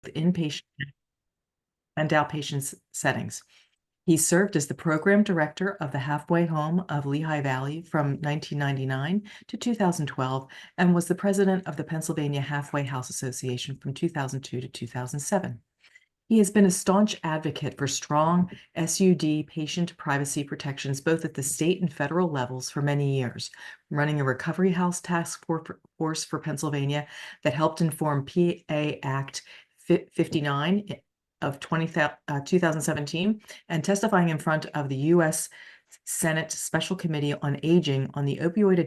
inpatient and outpatient settings. He served as the program director of the Halfway Home of Lehigh Valley from 1999 to 2012 and was the president of the Pennsylvania Halfway House Association from 2002 to 2007. He has been a staunch advocate for strong SUD patient privacy protections both at the state and federal levels for many years, running a Recovery House task force for Pennsylvania that helped inform PA Act 59 of 2017 and testifying in front of the U.S. Senate Special Committee on Aging on the opioid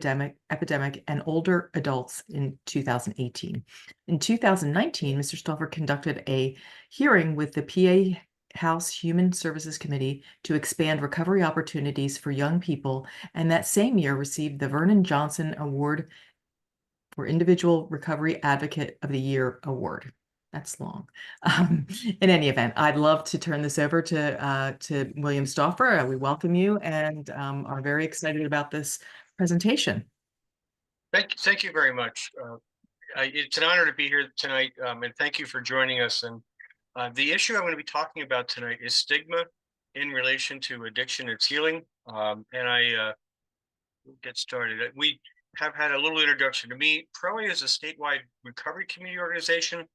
epidemic and older adults in 2018. In 2019, Mr. Stauffer conducted a hearing with the PA House Human Services Committee to expand recovery opportunities for young people, and that same year received the Vernon Johnson Award for Individual Recovery Advocate of the Year Award. That's long. In any event, I'd love to turn this over to William Stauffer. We welcome you and are very excited about this presentation. Thank you very much. It's an honor to be here tonight, and thank you for joining us. And the issue I'm going to be talking about tonight is stigma in relation to addiction and healing. And I get started. We have had a little introduction to me. PROA is a statewide recovery community organization.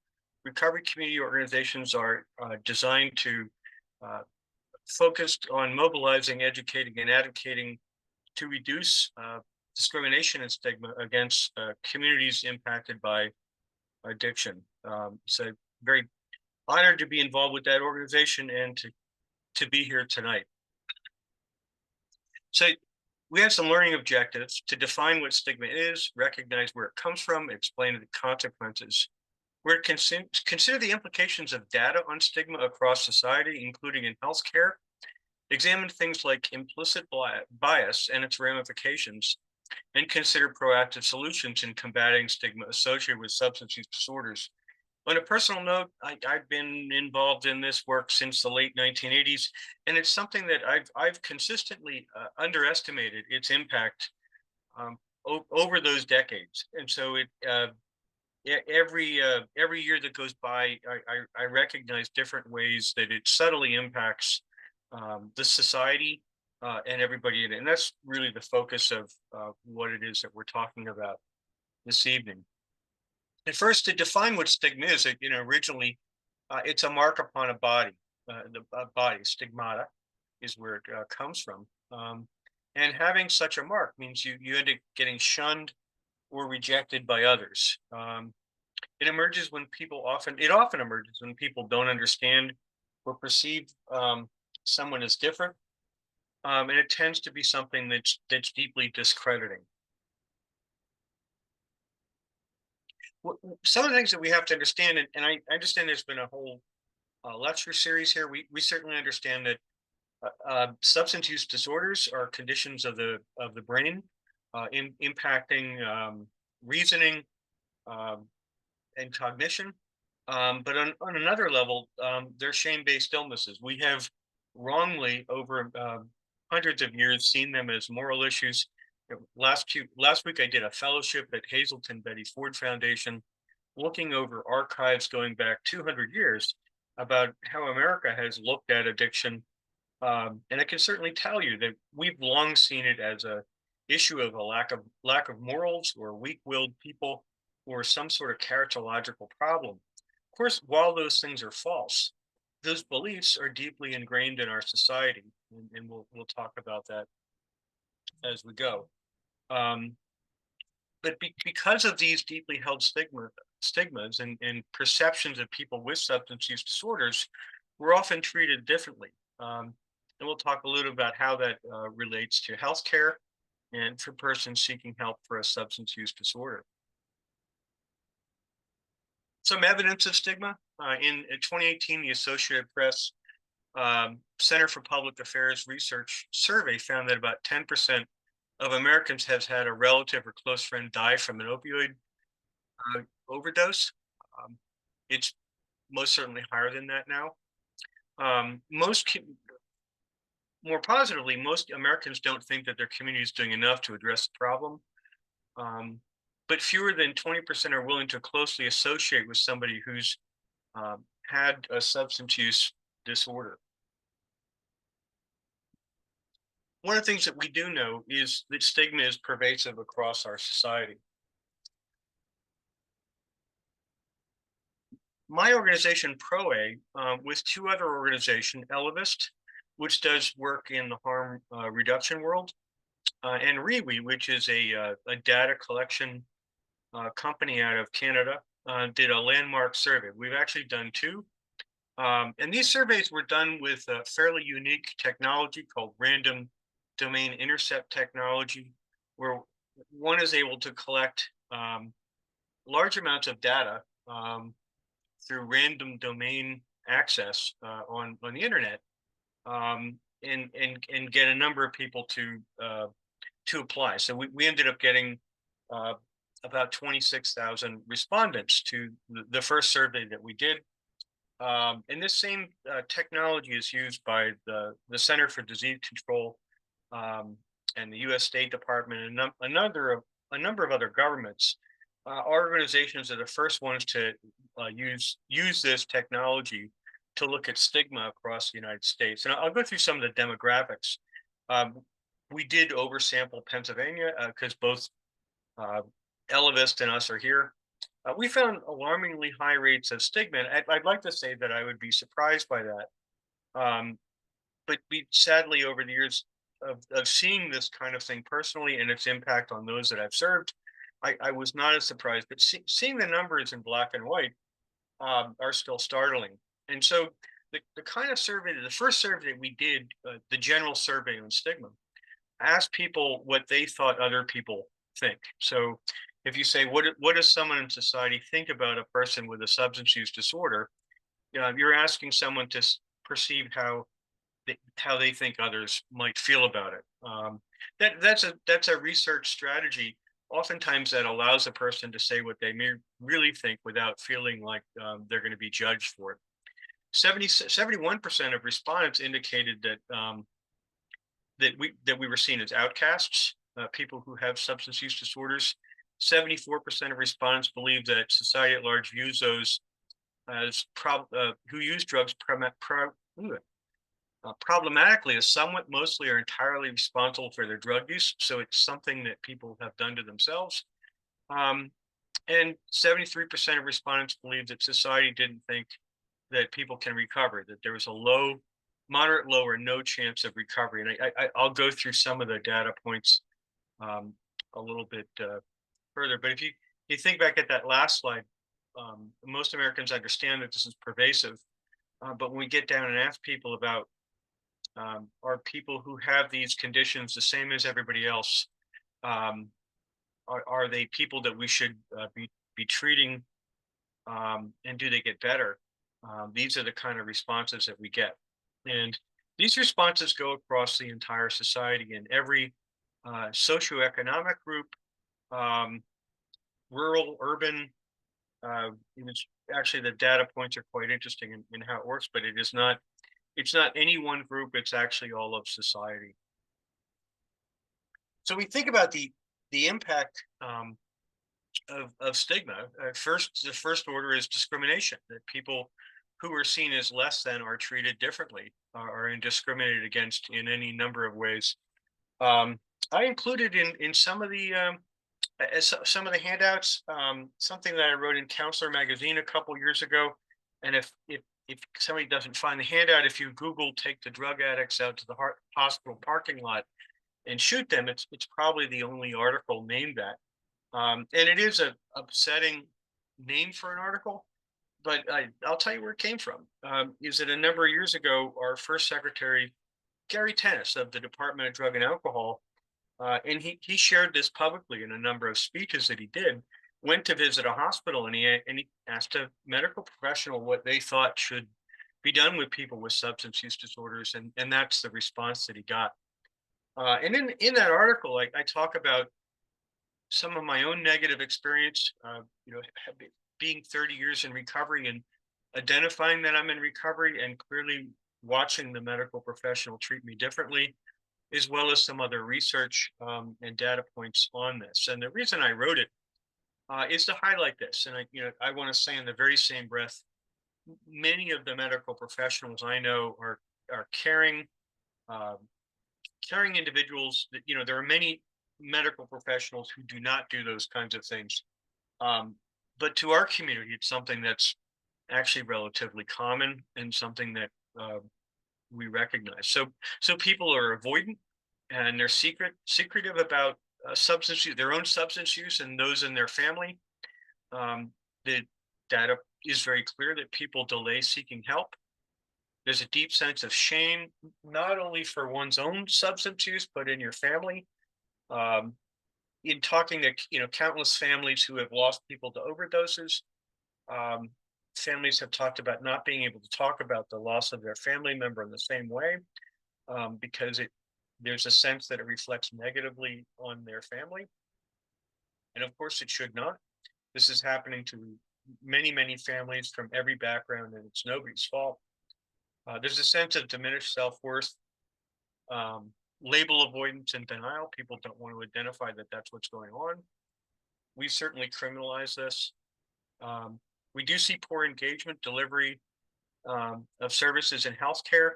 Recovery community organizations are designed to focus on mobilizing, educating, and advocating to reduce discrimination and stigma against communities impacted by addiction. So very honored to be involved with that organization and to be here tonight. So we have some learning objectives to define what stigma is, recognize where it comes from, explain the consequences. We're consider the implications of data on stigma across society, including in healthcare, examine things like implicit bias and its ramifications, and consider proactive solutions in combating stigma associated with substance use disorders. On a personal note, I've been involved in this work since the late 1980s, and it's something that I've consistently underestimated its impact over those decades. And so every year that goes by, I recognize different ways that it subtly impacts the society and everybody in it. And that's really the focus of what it is that we're talking about this evening. And first, to define what stigma is, originally, it's a mark upon a body. The body, stigmata, is where it comes from. And having such a mark means you end up getting shunned or rejected by others. It emerges when it often emerges when people don't understand or perceive someone as different. And it tends to be something that's deeply discrediting. Some of the things that we have to understand, and I understand there's been a whole lecture series here. We certainly understand that substance use disorders are conditions of the brain impacting reasoning and cognition. But on another level, they're shame-based illnesses. We have wrongly over hundreds of years seen them as moral issues. Last week, I did a fellowship at Hazleton Betty Ford Foundation, looking over archives going back 200 years about how America has looked at addiction. And I can certainly tell you that we've long seen it as a issue of a lack of morals or weak-willed people or some sort of characterological problem. Of course, while those things are false, those beliefs are deeply ingrained in our society, and we'll talk about that as we go. But because of these deeply held stigmas and perceptions of people with substance use disorders, we're often treated differently. And we'll talk a little about how that relates to healthcare and for persons seeking help for a substance use disorder. Some evidence of stigma. In 2018, the Associated Press Center for Public Affairs Research survey found that about 10% of Americans has had a relative or close friend die from an opioid overdose. It's most certainly higher than that now. More positively, most Americans don't think that their community is doing enough to address the problem. But fewer than 20% are willing to closely associate with somebody who's had a substance use disorder. One of the things that we do know is that stigma is pervasive across our society. My organization, ProA, with two other organizations, Elevist, which does work in the harm reduction world, and Rewe, which is a data collection company out of Canada, did a landmark survey. We've actually done two. And these surveys were done with a fairly unique technology called random domain intercept technology, where one is able to collect large amounts of data through random domain access on the internet, and get a number of people to apply. So we ended up getting uh, about 26,000 respondents to the first survey that we did. And this same technology is used by the Center for Disease Control, and the U.S. State Department, and a number of other governments. Our organizations are the first ones to use this technology to look at stigma across the United States. And I'll go through some of the demographics. Um, we did oversample Pennsylvania because both uh, Elevist and us are here. We found alarmingly high rates of stigma. And I'd like to say that I would be surprised by that. But we sadly, over the years of seeing this kind of thing personally and its impact on those that I've served, I was not as surprised. But seeing the numbers in black and white are still startling. And so the kind of survey, the first survey we did, the general survey on stigma, asked people what they thought other people think. So if you say, what does someone in society think about a person with a substance use disorder? You're asking someone to perceive how they think others might feel about it. That's a research strategy. Oftentimes, that allows a person to say what they may really think without feeling like they're going to be judged for it. 71% of respondents indicated that we were seen as outcasts, people who have substance use disorders. 74% of respondents believe that society at large views those as who use drugs problematically as somewhat, mostly, or entirely responsible for their drug use. So it's something that people have done to themselves. And 73% of respondents believe that society didn't think that people can recover, that there was a low, moderate, low, or no chance of recovery. And I'll go through some of the data points a little bit further. But if you think back at that last slide, most Americans understand that this is pervasive. But when we get down and ask people about are people who have these conditions the same as everybody else? Are they people that we should be treating, and do they get better? These are the kind of responses that we get, and these responses go across the entire society in every socioeconomic group, rural, urban. It's actually, the data points are quite interesting in how it works, but it's not any one group, it's actually all of society. So we think about the impact of stigma. The first order is discrimination, that people who are seen as less than are treated differently, are discriminated against in any number of ways. I included in some of the some of the handouts, something that I wrote in Counselor magazine a couple years ago. And if somebody doesn't find the handout, if you Google "take the drug addicts out to the hospital parking lot and shoot them," it's probably the only article named that. And it is a upsetting name for an article, but I'll tell you where it came from. Is that a number of years ago, our first secretary, Gary Tennis of the Department of Drug and Alcohol, and he shared this publicly in a number of speeches that he did, went to visit a hospital, and he asked a medical professional what they thought should be done with people with substance use disorders, and that's the response that he got. And in that article, I talk about some of my own negative experience, being 30 years in recovery and identifying that I'm in recovery, and clearly watching the medical professional treat me differently, as well as some other research and data points on this. And the reason I wrote it is to highlight this. And I want to say in the very same breath many of the medical professionals I know are caring, um, caring individuals. That there are many medical professionals who do not do those kinds of things. Um, but to our community, it's something that's actually relatively common and something that uh, we recognize. So people are avoidant and they're secretive about substance use, their own substance use, and those in their family. The data is very clear that people delay seeking help. There's a deep sense of shame, not only for one's own substance use, but in your family. Um, in talking to countless families who have lost people to overdoses, um, families have talked about not being able to talk about the loss of their family member in the same way, because there's a sense that it reflects negatively on their family, and of course it should not. This is happening to many families from every background, and it's nobody's fault. There's a sense of diminished self-worth, um, label avoidance and denial. People don't want to identify that that's what's going on. We certainly criminalize this. Um, we do see poor engagement, delivery of services in healthcare.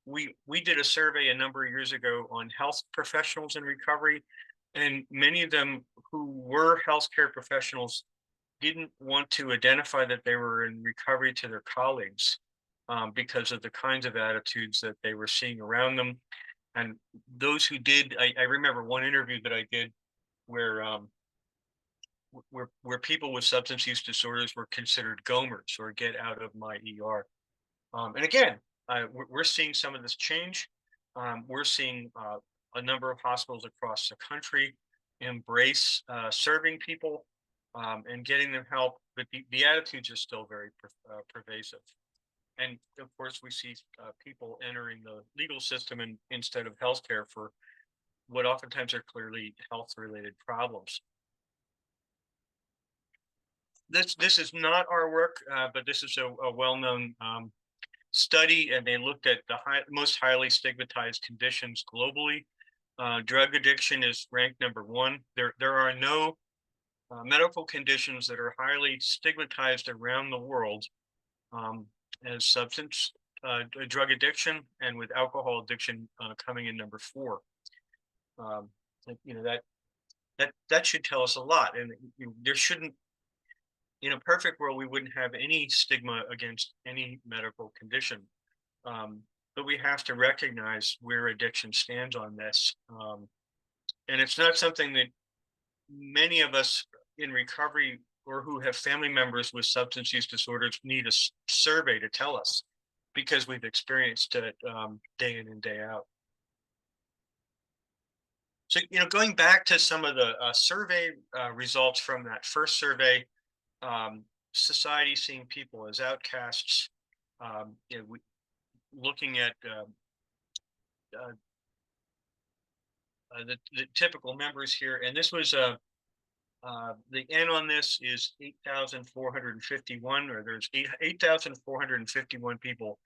We did a survey a number of years ago on health professionals in recovery, and many of them who were healthcare professionals didn't want to identify that they were in recovery to their colleagues, because of the kinds of attitudes that they were seeing around them. And those who did, I remember one interview that I did where where people with substance use disorders were considered gomers, or get out of my ER. And again, we're seeing some of this change. We're seeing a number of hospitals across the country embrace serving people, and getting them help, but the attitudes are still very pervasive. And of course, we see people entering the legal system instead of healthcare for what oftentimes are clearly health-related problems. This is not our work, but this is a well-known study, and they looked at the most highly stigmatized conditions globally. Drug addiction is ranked number one. There are no medical conditions that are highly stigmatized around the world, um, as substance drug addiction, and with alcohol addiction coming in number four. Um, that should tell us a lot, and there shouldn't. In a perfect world, we wouldn't have any stigma against any medical condition. But we have to recognize where addiction stands on this. And it's not something that many of us in recovery or who have family members with substance use disorders need a survey to tell us, because we've experienced it day in and day out. So, going back to some of the survey results from that first survey, um, society seeing people as outcasts, looking at uh, the typical members here, and this was the N on this is 8,451, or there's 8,451 people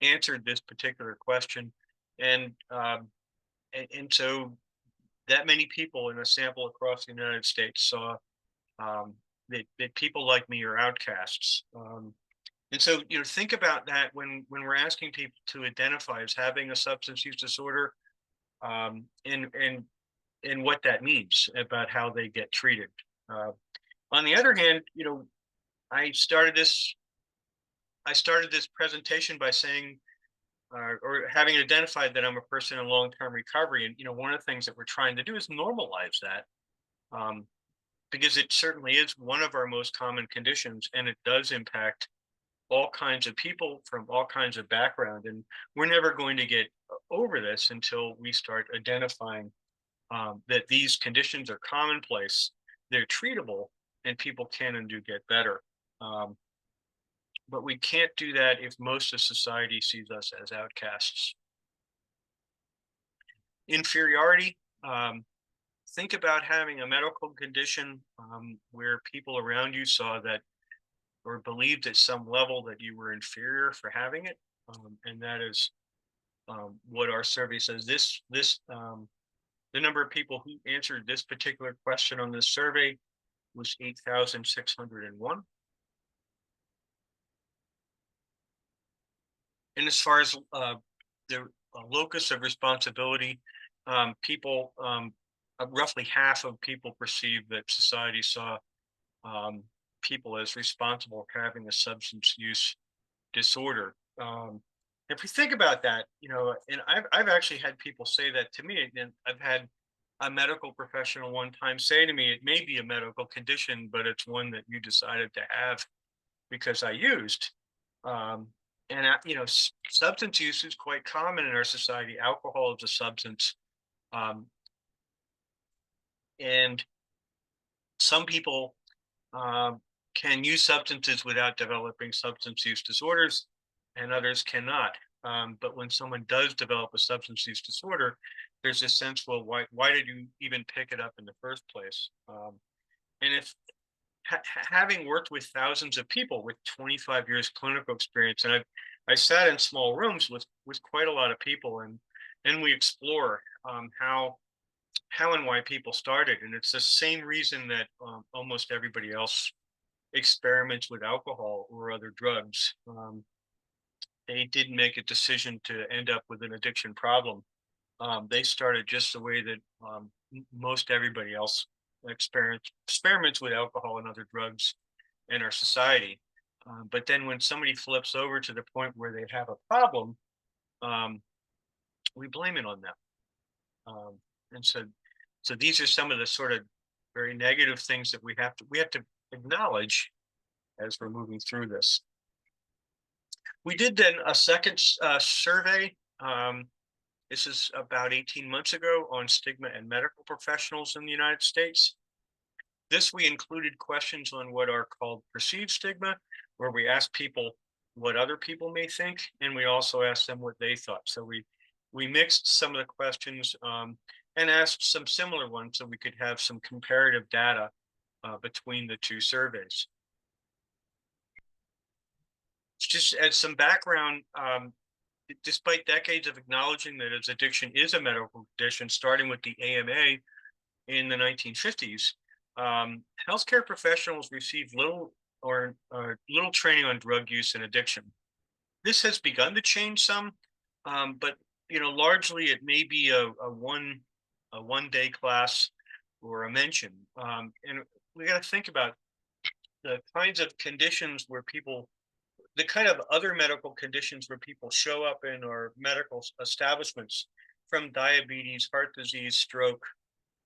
answered this particular question, and, and so that many people in a sample across the United States saw that people like me are outcasts. And so, think about that when we're asking people to identify as having a substance use disorder, and what that means about how they get treated. Uh, on the other hand, I started this I started this presentation by saying, or having identified that I'm a person in long-term recovery, and one of the things that we're trying to do is normalize that, um, because it certainly is one of our most common conditions, and it does impact all kinds of people from all kinds of background, and we're never going to get over this until we start identifying that these conditions are commonplace, they're treatable, and people can and do get better. Um, but we can't do that if most of society sees us as outcasts. Inferiority. Think about having a medical condition where people around you saw that, or believed at some level that you were inferior for having it, and that is what our survey says. The number of people who answered this particular question on this survey was 8,601. And as far as the locus of responsibility, people, roughly half of people perceive that society saw um, people as responsible for having a substance use disorder. If we think about that, and I've actually had people say that to me, and I've had a medical professional one time say to me, "It may be a medical condition, but it's one that you decided to have because I used." Um, and substance use is quite common in our society. Alcohol is a substance, um, and some people um, can use substances without developing substance use disorders, and others cannot. But when someone does develop a substance use disorder, there's a sense, well, why did you even pick it up in the first place? And if having worked with thousands of people with 25 years clinical experience, and I sat in small rooms with quite a lot of people, and we explore how and why people started, and it's the same reason that almost everybody else experiments with alcohol or other drugs. They didn't make a decision to end up with an addiction problem. They started just the way that most everybody else experiments with alcohol and other drugs in our society. But then when somebody flips over to the point where they have a problem, um, we blame it on them. And so these are some of the sort of very negative things that we have to acknowledge as we're moving through this. We did then a second survey. This is about 18 months ago on stigma and medical professionals in the United States. This we included questions on what are called perceived stigma, where we ask people what other people may think, and we also asked them what they thought. So we mixed some of the questions and asked some similar ones so we could have some comparative data between the two surveys. Just as some background, despite decades of acknowledging that its addiction is a medical condition, starting with the AMA in the 1950s, healthcare professionals received little training on drug use and addiction. This has begun to change some, but largely it may be a one day class or a mention. And we got to think about the kinds of conditions where people the kind of other medical conditions where people show up in our medical establishments, from diabetes, heart disease, stroke,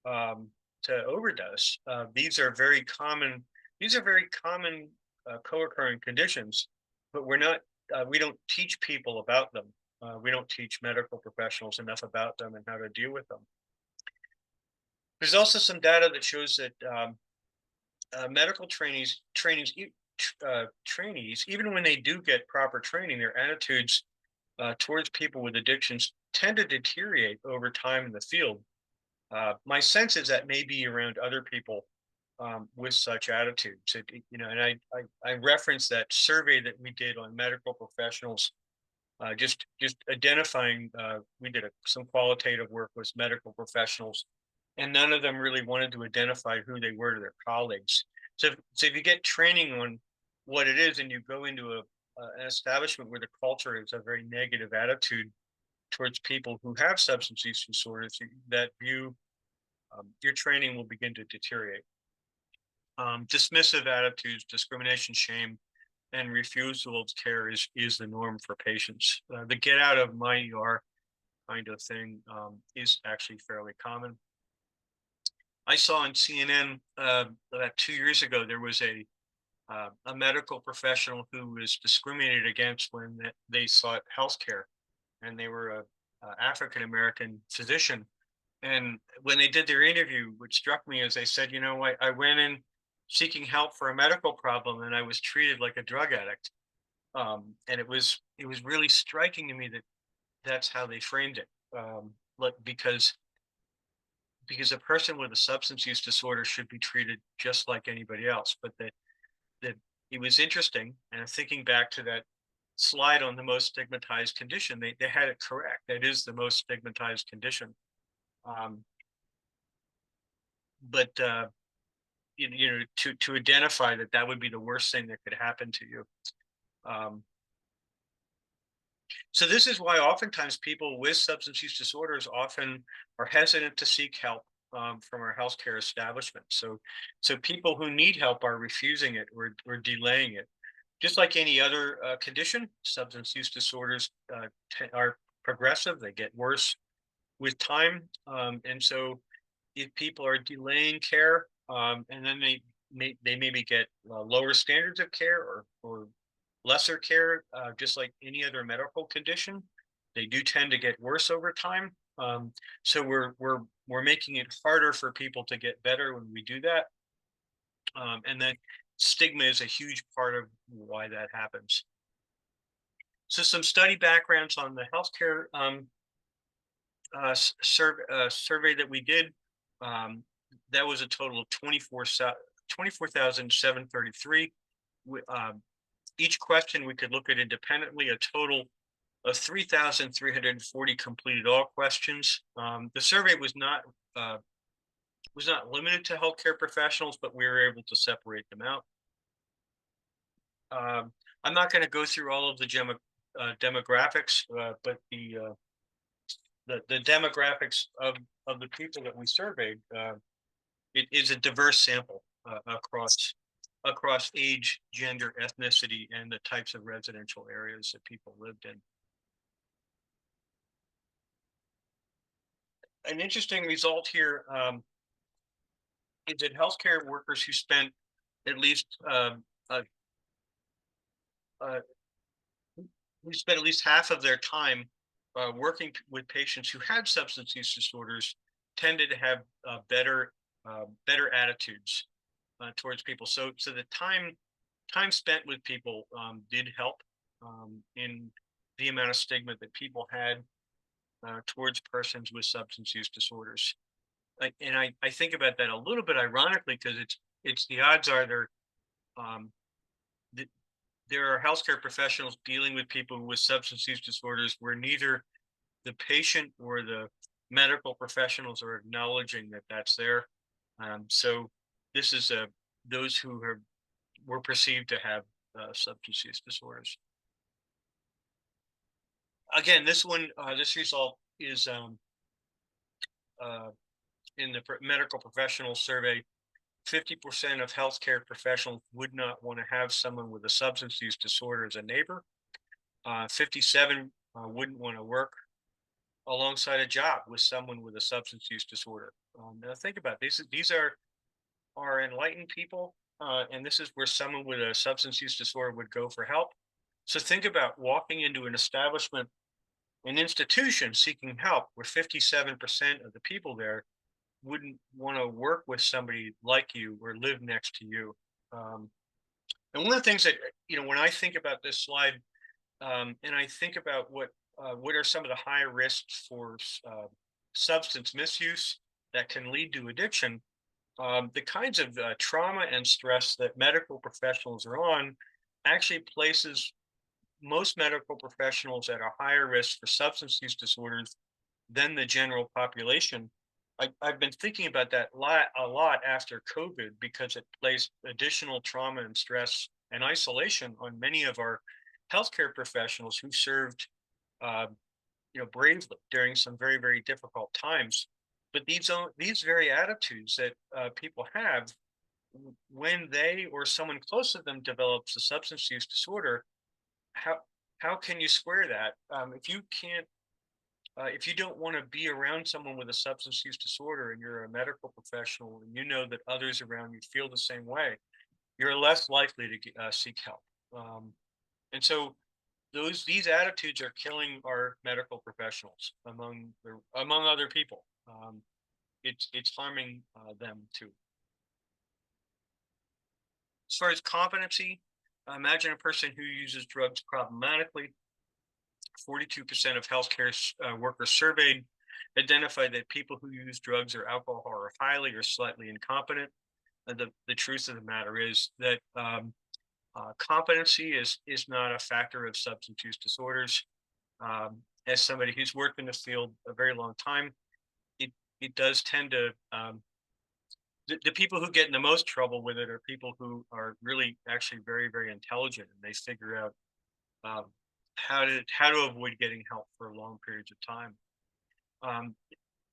to overdose. These are very common. These are very common co-occurring conditions, but we don't teach people about them. We don't teach medical professionals enough about them and how to deal with them. There's also some data that shows that medical trainees, even when they do get proper training, their attitudes towards people with addictions tend to deteriorate over time in the field. My sense is that maybe around other people with such attitudes. And I referenced that survey that we did on medical professionals, just identifying. We did some qualitative work with medical professionals, and none of them really wanted to identify who they were to their colleagues. So if you get training on what it is, and you go into an establishment where the culture is a very negative attitude towards people who have substance use disorders, that your training will begin to deteriorate. Dismissive attitudes, discrimination, shame, and refusal of care is the norm for patients. The get out of my ER kind of thing is actually fairly common. I saw on CNN about 2 years ago, there was a medical professional who was discriminated against when they sought health care, and they were a African American physician. And when they did their interview, what struck me is they said, I went in seeking help for a medical problem, and I was treated like a drug addict. And it was really striking to me that that's how they framed it. Because a person with a substance use disorder should be treated just like anybody else. But that it was interesting, and thinking back to that slide on the most stigmatized condition, they had it correct. That is the most stigmatized condition. But to identify that would be the worst thing that could happen to you. Um, So this is why oftentimes people with substance use disorders often are hesitant to seek help from our healthcare establishment. So people who need help are refusing it or delaying it. Just like any other condition, substance use disorders are progressive; they get worse with time. And so, if people are delaying care, and then they maybe get lower standards of care or lesser care, just like any other medical condition, they do tend to get worse over time. So we're making it harder for people to get better when we do that, and then stigma is a huge part of why that happens. So some study backgrounds on the healthcare survey that we did. Um, that was a total of 24,733. Each question we could look at independently, a total of 3,340 completed all questions. The survey was not limited to healthcare professionals, but we were able to separate them out. I'm not going to go through all of the demographics, but the demographics of the people that we surveyed, it is a diverse sample across age, gender, ethnicity, and the types of residential areas that people lived in. An interesting result here is that healthcare workers who spent at least uh, uh, who spent at least half of their time working with patients who had substance use disorders tended to have better attitudes towards people. So the time spent with people did help in the amount of stigma that people had towards persons with substance use disorders. And I think about that a little bit ironically because it's the odds are um, there are healthcare professionals dealing with people with substance use disorders where neither the patient or the medical professionals are acknowledging that that's there. So this is those who were perceived to have substance use disorders. Again, this result is uh, in the medical professional survey. 50% of healthcare professionals would not want to have someone with a substance use disorder as a neighbor. 57 wouldn't want to work alongside a job with someone with a substance use disorder. Now think about it. These are enlightened people, and this is where someone with a substance use disorder would go for help. So think about walking into an establishment, an institution seeking help, where 57% of the people there wouldn't want to work with somebody like you or live next to you. Um, and one of the things that when I think about this slide, and I think about what are some of the high risks for substance misuse that can lead to addiction, the kinds of trauma and stress that medical professionals are on actually places most medical professionals at a higher risk for substance use disorders than the general population. I've been thinking about that a lot after COVID because it placed additional trauma and stress and isolation on many of our healthcare professionals who served, uh, bravely during some very, very difficult times. But these very attitudes that people have when they or someone close to them develops a substance use disorder, how how can you square that if you can't if you don't want to be around someone with a substance use disorder and you're a medical professional and you know that others around you feel the same way, you're less likely to seek help. Um, and so these attitudes are killing our medical professionals among other people. It's harming them too. As far as competency, imagine a person who uses drugs problematically. 42% of healthcare workers surveyed identified that people who use drugs or alcohol are highly or slightly incompetent. And the truth of the matter is that competency is not a factor of substance use disorders. As somebody who's worked in this field a very long time, it does tend to the people who get in the most trouble with it are people who are really actually very, very intelligent and they figure out um, how to avoid getting help for long periods of time. Um,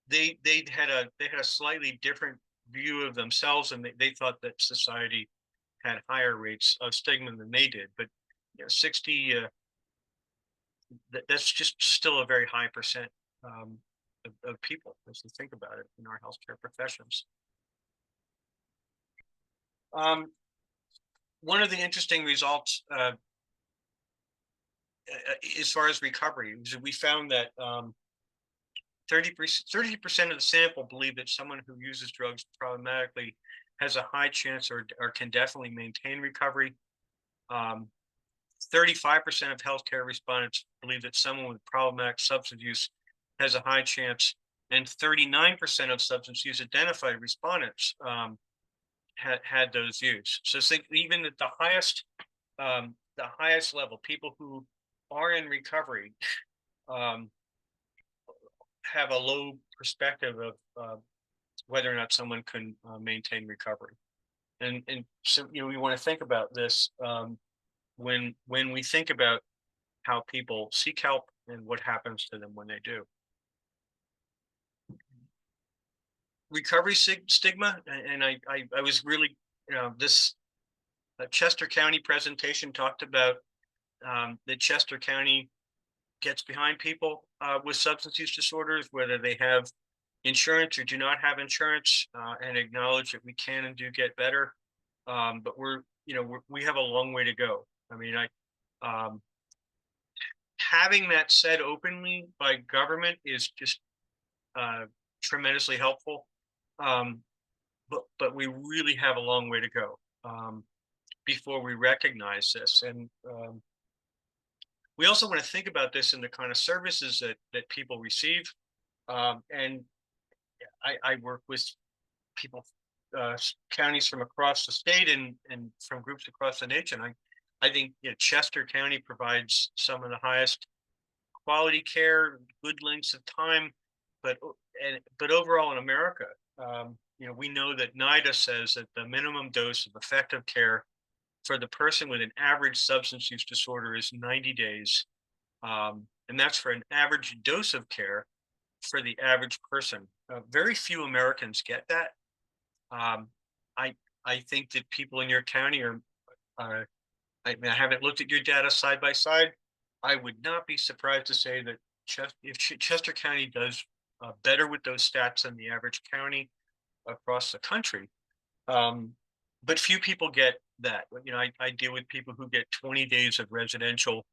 they had a slightly different view of themselves, and they thought that society had higher rates of stigma than they did. But 60, that's just still a very high percent um, of people, as you think about it, in our healthcare professions. Um, One of the interesting results, as far as recovery, is that we found that 30% of the sample believe that someone who uses drugs problematically has a high chance or can definitely maintain recovery. Um, 35% of healthcare respondents believe that someone with problematic substance use has a high chance, and 39% of substance use identified respondents had those views. So think even at the highest level, people who are in recovery um, have a low perspective of whether or not someone can maintain recovery. And so we want to think about this when we think about how people seek help and what happens to them when they do. Recovery stigma, and I was really, this Chester County presentation talked about that Chester County gets behind people with substance use disorders, whether they have insurance or do not have insurance, and acknowledge that we can and do get better. But we have a long way to go. I mean, um, having that said openly by government is just uh, tremendously helpful. Um, but we really have a long way to go before we recognize this. And we also want to think about this in the kind of services that people receive. And I work with people, counties from across the state and from groups across the nation. I think Chester County provides some of the highest quality care, good lengths of time, but but overall in America, we know that NIDA says that the minimum dose of effective care for the person with an average substance use disorder is 90 days, and that's for an average dose of care for the average person. Very few Americans get that. Um, I I think that people in your county are I mean, I haven't looked at your data side by side. I would not be surprised to say that if Chester County does better with those stats than the average county across the country. Um, but few people get that. I deal with people who get 20 days of residential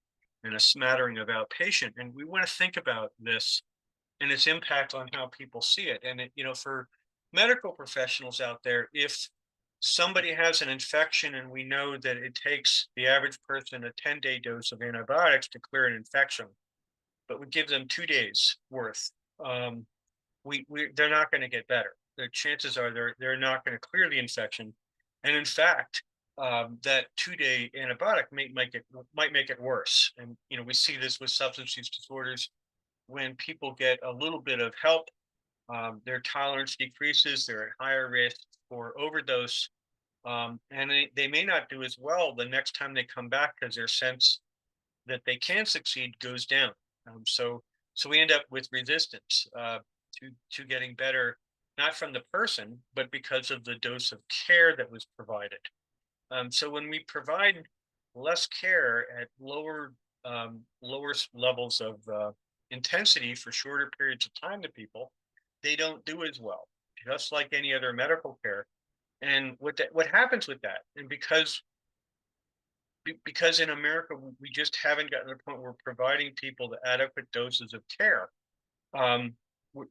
and a smattering of outpatient, and we want to think about this and its impact on how people see it. And for medical professionals out there, if somebody has an infection and we know that it takes the average person a 10-day dose of antibiotics to clear an infection, but we give them 2 days worth, um, they're not going to get better. The chances are they're not going to clear the infection, and in fact, that 2-day antibiotic might make it worse. And we see this with substance use disorders. When people get a little bit of help, their tolerance decreases, they're at higher risk for overdose, and they may not do as well the next time they come back because their sense that they can succeed goes down. So we end up with resistance to getting better, not from the person, but because of the dose of care that was provided. So when we provide less care at lower levels of intensity for shorter periods of time to people, they don't do as well, just like any other medical care. And what happens with that? And because in America we just haven't gotten to the point where we're providing people the adequate doses of care,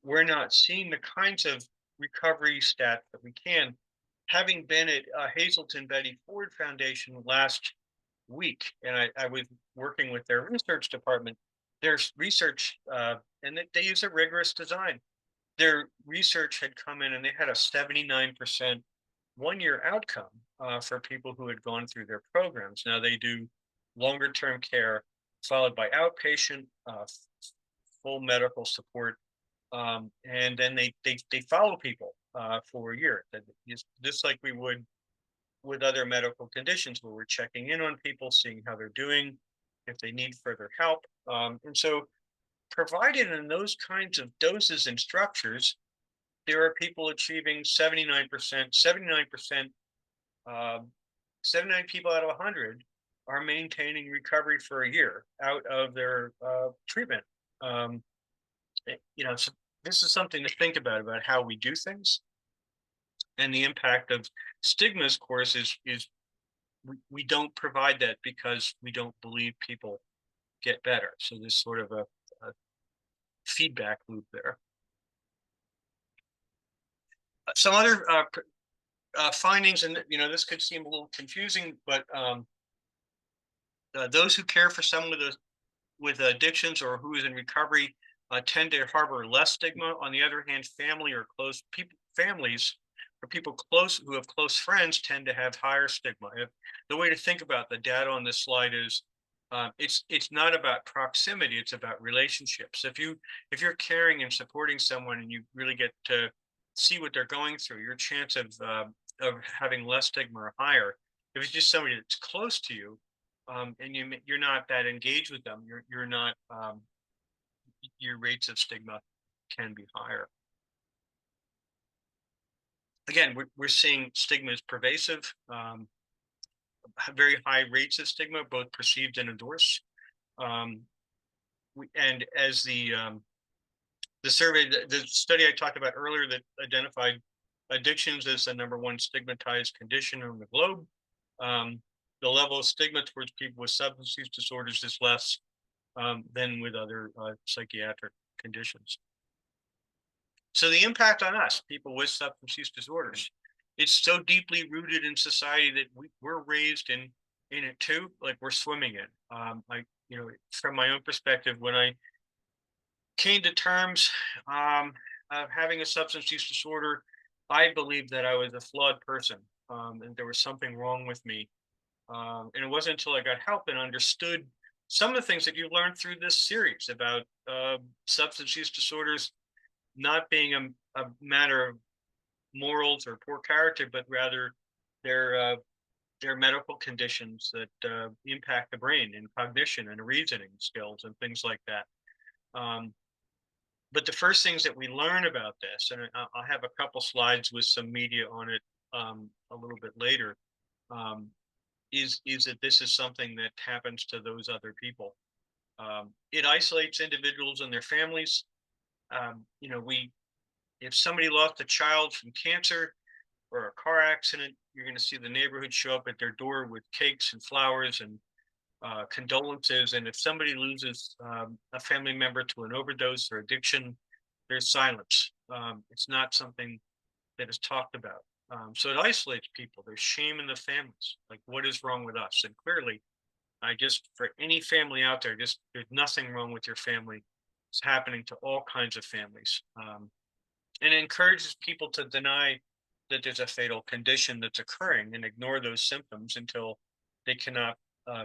we're not seeing the kinds of recovery stats that we can. Having been at Hazelton Betty Ford Foundation last week, and I was working with their research department. Their research, and they use a rigorous design. Their research had come in, and they had a 79% one-year outcome for people who had gone through their programs. Now they do longer-term care, followed by outpatient, full medical support, and then they follow people for a year. Just like we would with other medical conditions, where we're checking in on people, seeing how they're doing, if they need further help. And so, provided in those kinds of doses and structures, there are people achieving 79%, um, 79 people out of 100 are maintaining recovery for a year out of their treatment. Um, so this is something to think about how we do things, and the impact of stigmas. Of course, is we don't provide that because we don't believe people get better. So there's sort of a feedback loop there. Some other findings, and this could seem a little confusing, but those who care for someone with addictions or who is in recovery tend to harbor less stigma. On the other hand, families or people close who have close friends tend to have higher stigma. The way to think about the data on this slide is it's not about proximity; it's about relationships. If you're caring and supporting someone, and you really get to see what they're going through, your chance of having less stigma are higher. If it's just somebody that's close to you, and you're not that engaged with them, you're not your rates of stigma can be higher. Again, we're seeing stigma is pervasive, very high rates of stigma, both perceived and endorsed. Um, and as the survey, the study I talked about earlier that identified addictions as the number one stigmatized condition on the globe, the level of stigma towards people with substance use disorders is less than with other psychiatric conditions. So the impact on us, people with substance use disorders, it's so deeply rooted in society that we're raised in it too, like we're swimming in. From my own perspective, when I came to terms of having a substance use disorder, I believed that I was a flawed person, and there was something wrong with me. And it wasn't until I got help and understood some of the things that you learned through this series about substance use disorders not being a matter of morals or poor character, but rather they're medical conditions that impact the brain and cognition and reasoning skills and things like that. But the first things that we learn about this, and I'll have a couple slides with some media on it a little bit later, is that this is something that happens to those other people. It isolates individuals and their families. If somebody lost a child from cancer or a car accident, you're going to see the neighborhood show up at their door with cakes and flowers and condolences. And if somebody loses a family member to an overdose or addiction, there's silence. It's not something that is talked about. So it isolates people. There's shame in the families. Like, what is wrong with us? And clearly, for any family out there, there's nothing wrong with your family. It's happening to all kinds of families. And it encourages people to deny that there's a fatal condition that's occurring and ignore those symptoms until they cannot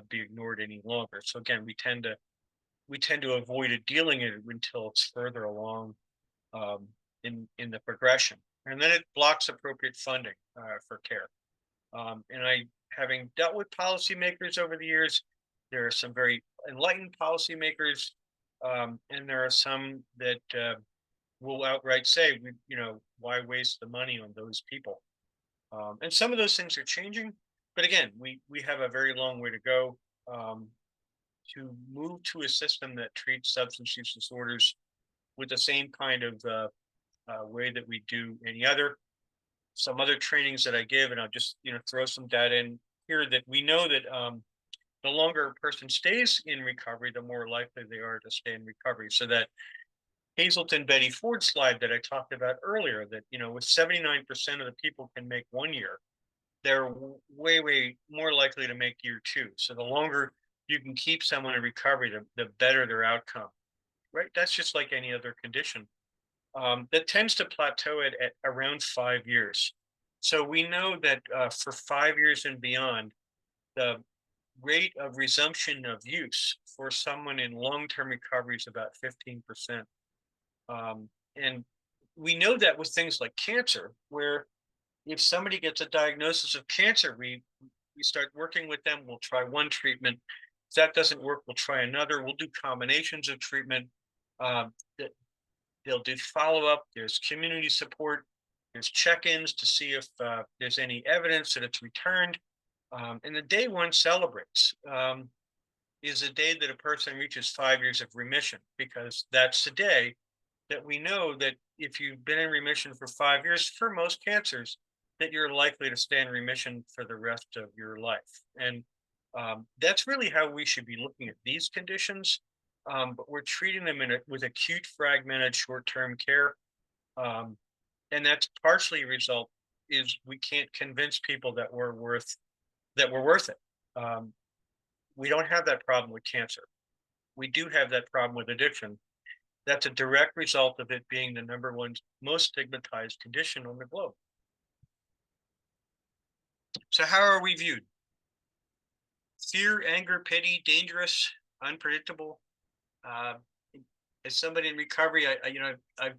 be ignored any longer. So again, we tend to avoid dealing it until it's further along in the progression, and then it blocks appropriate funding for care. Having dealt with policymakers over the years, there are some very enlightened policymakers, and there are some that will outright say, why waste the money on those people? And some of those things are changing, but again, we have a very long way to go to move to a system that treats substance use disorders with the same kind of way that we do any other. Some other trainings that I give, and I'll just throw some data in here, that we know that the longer a person stays in recovery, the more likely they are to stay in recovery. So that Hazelton Betty Ford slide that I talked about earlier, that with 79% of the people can make 1 year, they're way more likely to make year 2. So the longer you can keep someone in recovery, the better their outcome. Right? That's just like any other condition. That tends to plateau at around 5 years. So we know that for 5 years and beyond, the rate of resumption of use for someone in long-term recovery is about 15%. And we know that with things like cancer, where if somebody gets a diagnosis of cancer, we start working with them. We'll try one treatment. If that doesn't work, we'll try another. We'll do combinations of treatment. Um, th- they'll do follow up. There's community support. There's check-ins to see if there's any evidence that it's returned. And the day one celebrates is a day that a person reaches 5 years of remission, because that's the day that we know that if you've been in remission for 5 years for most cancers, that you're likely to stay in remission for the rest of your life. And that's really how we should be looking at these conditions. But we're treating them with acute, fragmented, short-term care, um, and that's partially a result is we can't convince people that we're worth it. Um, we don't have that problem with cancer. We do have that problem with addiction. That's a direct result of it being the number one most stigmatized condition on the globe. So, how are we viewed? Fear, anger, pity, dangerous, unpredictable. Uh, as somebody in recovery, I've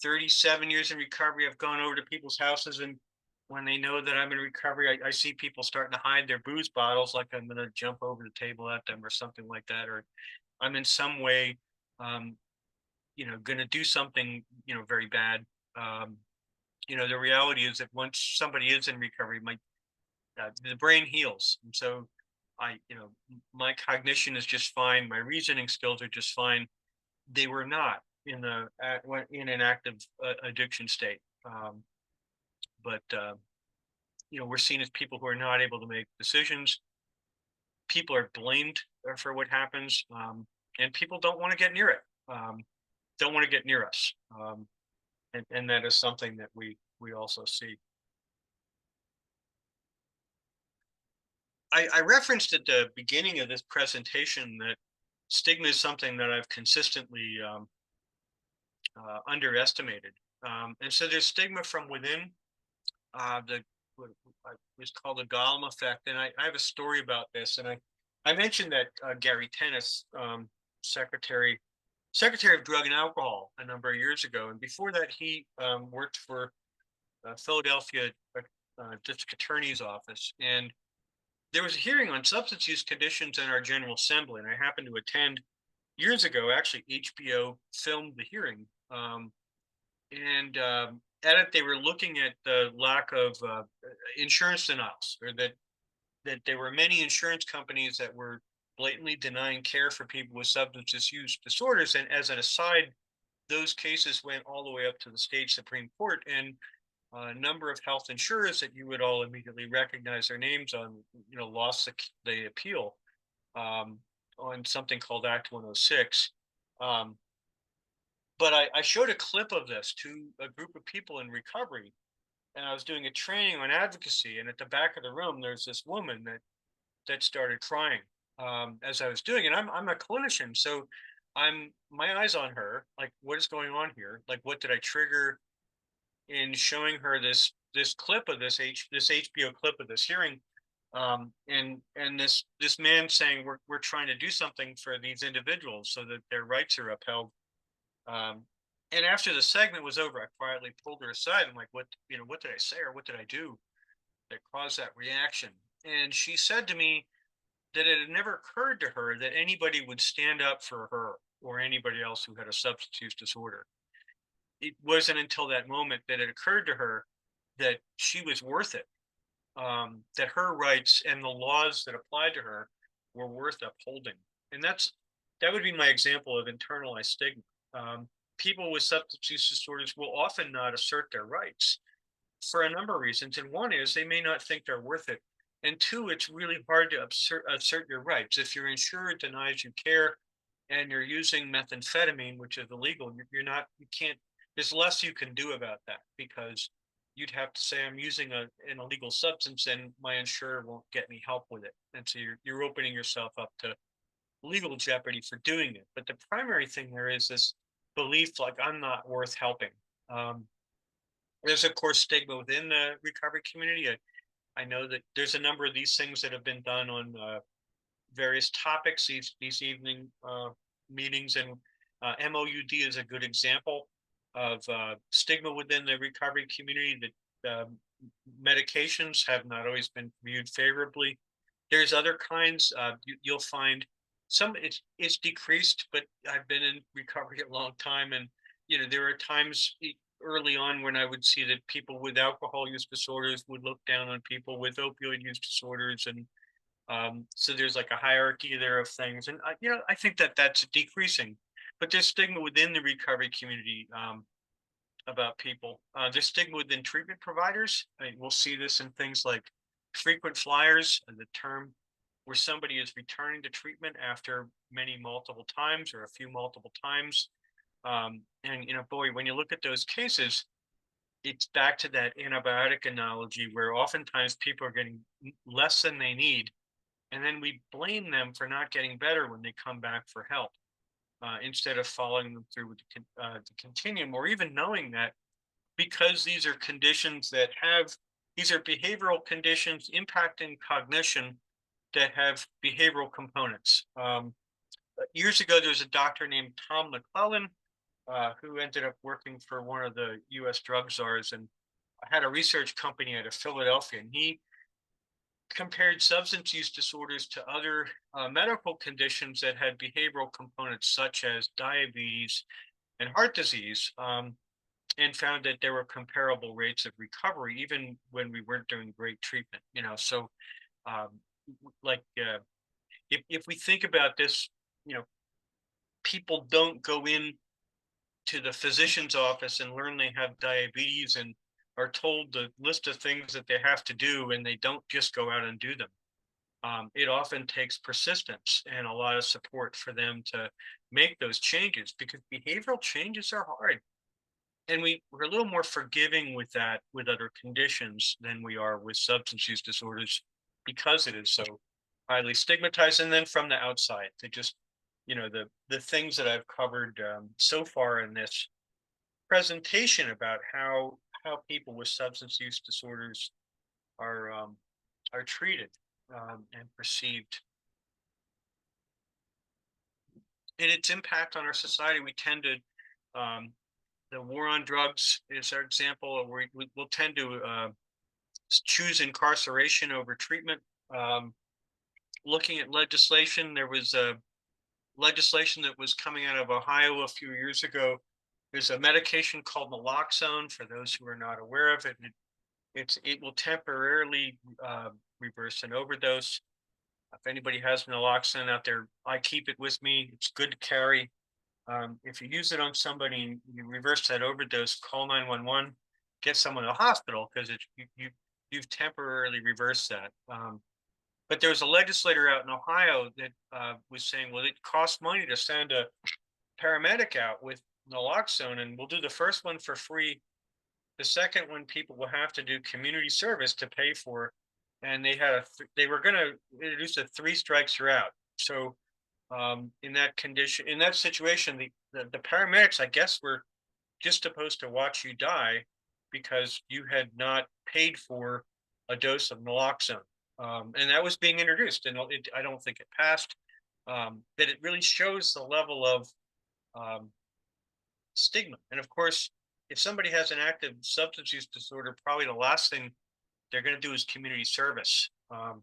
37 years in recovery. I've gone over to people's houses, and when they know that I'm in recovery, I see people starting to hide their booze bottles, like I'm going to jump over the table at them or something like that, or I'm in some way, um, going to do something, very bad. Um, the reality is that once somebody is in recovery, the brain heals, and so my cognition is just fine. My reasoning skills are just fine. They were not in an active addiction state, but we're seen as people who are not able to make decisions. People are blamed for what happens, and people don't want to get near it. Don't want to get near us. And that is something that we also see. I referenced at the beginning of this presentation that stigma is something that I've consistently underestimated. And so there's stigma from within. The what was called the Gollum effect, and I have a story about this. And I mentioned that Gary Tennis, Secretary of Drug and Alcohol, a number of years ago, and before that he worked for Philadelphia District Attorney's Office, and there was a hearing on substance use conditions in our General Assembly, and I happened to attend years ago. Actually, HBO filmed the hearing, and at it they were looking at the lack of insurance denials, or that there were many insurance companies that were blatantly denying care for people with substance use disorders. And as an aside, those cases went all the way up to the state Supreme Court, and a number of health insurers that you would all immediately recognize their names on, lost the appeal um, on something called Act 106. Um, but I showed a clip of this to a group of people in recovery, and I was doing a training on advocacy. And at the back of the room, there's this woman that started crying as I was doing it. I'm a clinician, so I'm my eyes on her. Like, what is going on here? Like, what did I trigger in showing her this clip of this HBO clip of this hearing, and this man saying we're trying to do something for these individuals so that their rights are upheld. Um, and after the segment was over, I quietly pulled her aside. I'm like, what did I say, or what did I do that caused that reaction? And she said to me that it had never occurred to her that anybody would stand up for her or anybody else who had a substance use disorder. It wasn't until that moment that it occurred to her that she was worth it, that her rights and the laws that applied to her were worth upholding. And that would be my example of internalized stigma. People with substance use disorders will often not assert their rights for a number of reasons. And one is they may not think they're worth it. And two, it's really hard to assert your rights. If your insurer denies you care and you're using methamphetamine, which is illegal, you can't, there's less you can do about that, because you'd have to say, I'm using an illegal substance and my insurer won't get me help with it. And so you're opening yourself up to legal jeopardy for doing it. But the primary thing there is this belief, like, I'm not worth helping. Um, there's of course stigma within the recovery community. I know that there's a number of these things that have been done on various topics, these evening meetings, and MOUD is a good example of stigma within the recovery community, that medications have not always been viewed favorably. There's other kinds. You'll find some it's decreased, but I've been in recovery a long time, and there are times early on when I would see that people with alcohol use disorders would look down on people with opioid use disorders, and so there's like a hierarchy there of things, and I think that that's decreasing, but there's stigma within the recovery community. About people. There's stigma within treatment providers. We'll see this in things like frequent flyers, the term where somebody is returning to treatment after many multiple times or a few multiple times. And boy, when you look at those cases, it's back to that antibiotic analogy where oftentimes people are getting less than they need, and then we blame them for not getting better when they come back for help. Instead of following them through with the continuum, or even knowing that because these are conditions that have these are behavioral conditions impacting cognition that have behavioral components. Years ago, there was a doctor named Tom McClellan who ended up working for one of the U.S. drug czars and had a research company out of Philadelphia, and he compared substance use disorders to other medical conditions that had behavioral components such as diabetes and heart disease. And found that there were comparable rates of recovery even when we weren't doing great treatment. So um, like if we think about this, you know people don't go in to the physician's office and learn they have diabetes and are told the list of things that they have to do, and they don't just go out and do them. It often takes persistence and a lot of support for them to make those changes, because behavioral changes are hard, and we're a little more forgiving with that with other conditions than we are with substance use disorders, because it is so highly stigmatized. And then from the outside, they just the things that I've covered so far in this presentation about how people with substance use disorders are treated and perceived, and its impact on our society. We tend to um, the war on drugs is our example. We will tend to choose incarceration over treatment. Um, Looking at legislation, there was a legislation that was coming out of Ohio a few years ago. There's a medication called naloxone. For those who are not aware of it, it will temporarily reverse an overdose. If anybody has naloxone out there, I keep it with me. It's good to carry. If you use it on somebody and you reverse that overdose, call 911, get someone to the hospital, because you've temporarily reversed that. But there was a legislator out in Ohio that was saying, well, it costs money to send a paramedic out with naloxone, and we'll do the first one for free. The second one, people will have to do community service to pay for. And they were going to introduce a three strikes you're out. So in that condition, in that situation, the paramedics, I guess, were just supposed to watch you die because you had not paid for a dose of naloxone. And that was being introduced, and I don't think it passed. But it really shows the level of um, stigma. And of course, if somebody has an active substance use disorder, probably the last thing they're going to do is community service. And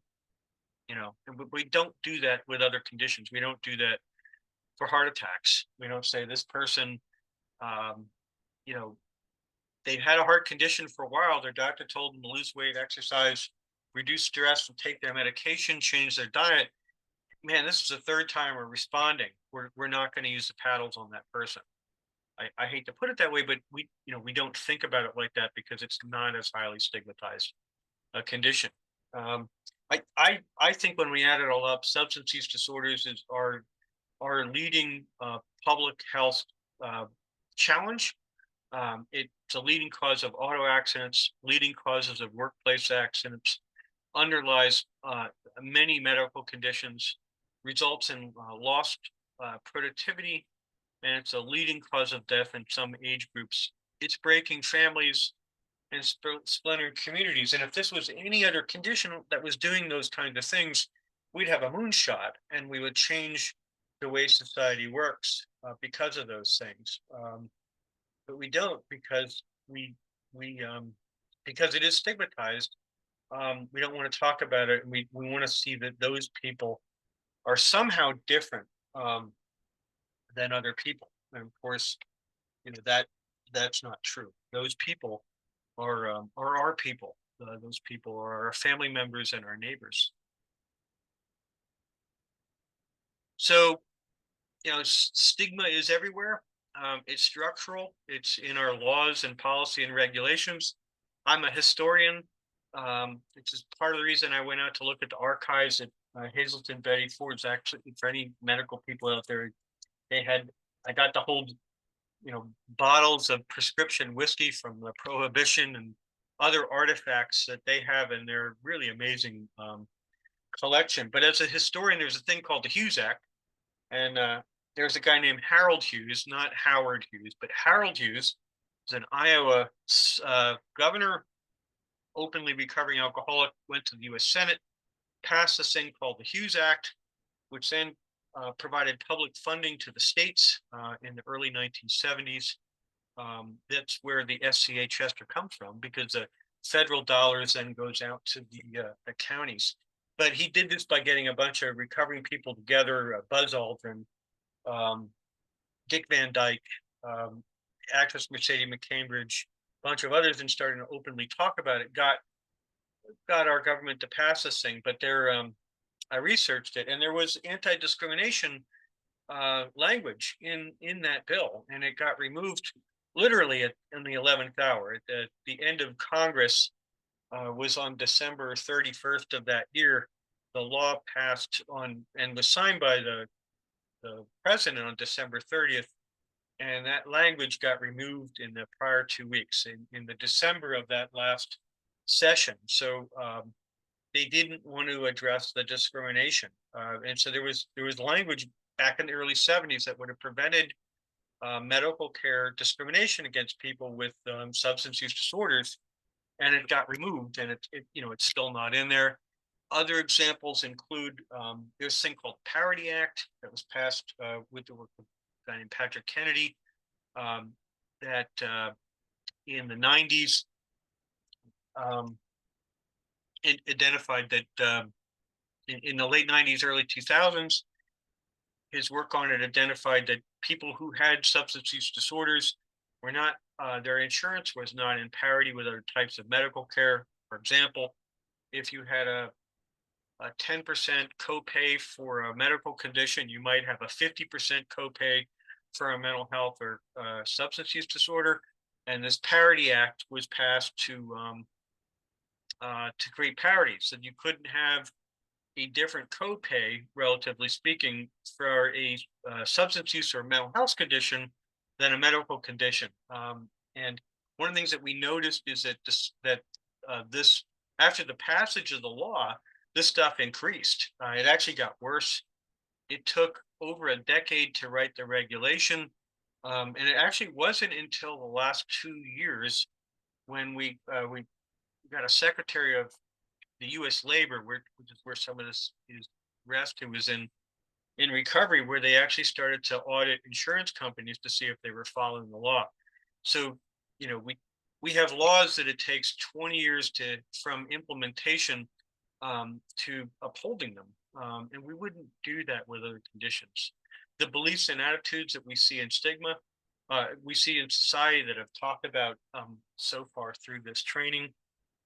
we don't do that with other conditions. We don't do that for heart attacks. We don't say this person, um, you know, they've had a heart condition for a while. Their doctor told them to lose weight, exercise, reduce stress, and take their medication, change their diet. Man, this is the third time we're responding. We're not going to use the paddles on that person. I hate to put it that way, but we don't think about it like that because it's not as highly stigmatized a condition. Um, I think when we add it all up, substance use disorders is our leading public health uh, challenge. It's a leading cause of auto accidents, leading causes of workplace accidents, underlies many medical conditions, results in lost productivity, and it's a leading cause of death in some age groups. It's breaking families and splintering communities. And if this was any other condition that was doing those kind of things, we'd have a moonshot and we would change the way society works because of those things. But we don't, because we because it is stigmatized. We don't want to talk about it. We want to see that those people are somehow different um, than other people. And of course, that's not true. Those people are our people. Those people are our family members and our neighbors. So stigma is everywhere. It's structural. It's in our laws and policy and regulations. I'm a historian, which is part of the reason I went out to look at the archives at Hazleton Betty Ford's. Actually, for any medical people out there, they had I got to hold bottles of prescription whiskey from the Prohibition and other artifacts that they have in their really amazing collection. But as a historian, there's a thing called the Hughes Act, and there's a guy named Harold Hughes, not Howard Hughes, but Harold Hughes is an Iowa governor, openly recovering alcoholic, went to the U.S. Senate, passed this thing called the Hughes Act, which then provided public funding to the states in the early 1970s. That's where the SCA Chester comes from, because the federal dollars then goes out to the counties. But he did this by getting a bunch of recovering people together, Buzz Aldrin, um, Dick Van Dyke, um, actress Mercedes McCambridge, a bunch of others, and starting to openly talk about it. Got our government to pass this thing, but I researched it, and there was anti-discrimination language in that bill, and it got removed literally in the 11th hour. At the end of Congress was on December 31st of that year. The law passed on and was signed by the president on December 30th, and that language got removed in the prior 2 weeks in the December of that last session. So they didn't want to address the discrimination, and so there was language back in the early 70s that would have prevented medical care discrimination against people with substance use disorders, and it got removed, and it's still not in there. Other examples include there's a thing called Parity Act that was passed with the work of a guy named Patrick Kennedy, um, that in the 90s um, it identified that in the late 90s, early 2000s, his work on it identified that people who had substance use disorders were not their insurance was not in parity with other types of medical care. For example, if you had a 10% copay for a medical condition, you might have a 50% copay for a mental health or substance use disorder. And this Parity Act was passed to create parity, so you couldn't have a different copay, relatively speaking, for a substance use or mental health condition than a medical condition. And one of the things that we noticed is that this after the passage of the law, this stuff increased. It actually got worse. It took over a decade to write the regulation, and it actually wasn't until the last 2 years when we got a secretary of the U.S. Labor, which is where some of this is rest, who was in recovery, where they actually started to audit insurance companies to see if they were following the law. So, we have laws that it takes 20 years from implementation to upholding them, and we wouldn't do that with other conditions. The beliefs and attitudes that we see in stigma, we see in society that have talked about so far through this training.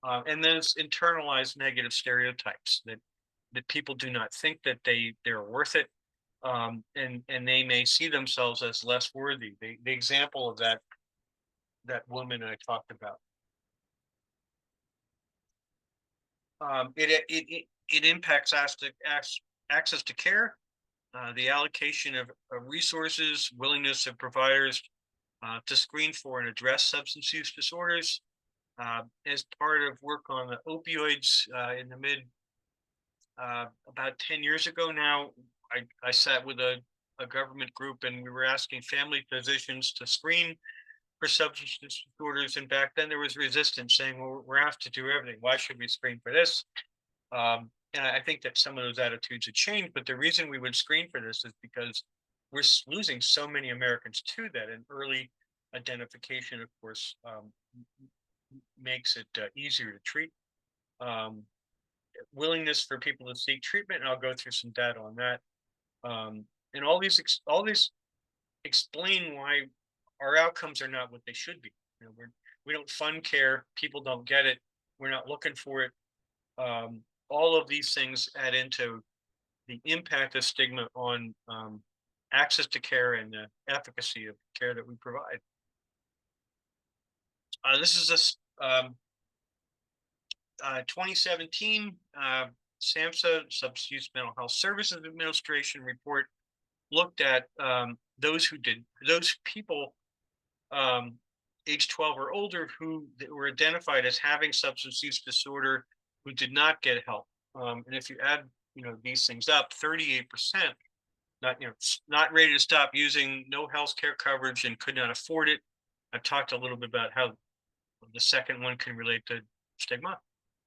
And then it's internalized negative stereotypes that people do not think that they're worth it, and they may see themselves as less worthy. The example of that woman I talked about, it impacts access to care, the allocation of resources, willingness of providers to screen for and address substance use disorders. As part of work on the opioids in the about 10 years ago now, I sat with a government group, and we were asking family physicians to screen for substance disorders. And back then there was resistance saying, well, we're asked to do everything. Why should we screen for this? And I think that some of those attitudes have changed, but the reason we would screen for this is because we're losing so many Americans to that, and early identification, of course, makes it easier to treat. um, willingness for people to seek treatment, and I'll go through some data on that. Um, and all these explain why our outcomes are not what they should be. We don't fund care. People don't get it. We're not looking for it. All of these things add into the impact of stigma on access to care and the efficacy of care that we provide. This is a 2017 SAMHSA, Substance Use Mental Health Services Administration report, looked at those people um, age 12 or older who were identified as having substance use disorder who did not get help. And if you add these things up, 38% not ready to stop using, no health care coverage, and could not afford it. I've talked a little bit about how the second one can relate to stigma,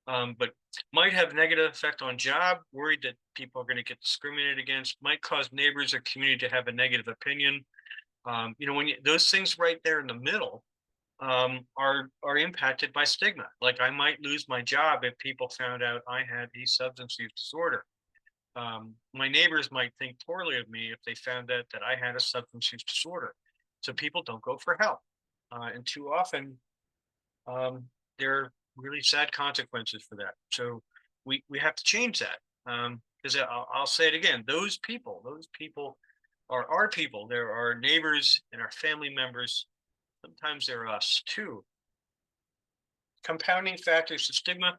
but might have negative effect on job, worried that people are going to get discriminated against, might cause neighbors or community to have a negative opinion. Those things right there in the middle are impacted by stigma. Like, I might lose my job if people found out I had a substance use disorder. My neighbors might think poorly of me if they found out that I had a substance use disorder. So people don't go for help, and too often um, there are really sad consequences for that. So we have to change that. Because I'll say it again: those people are our people. They're our neighbors and our family members. Sometimes they're us too. Compounding factors of stigma.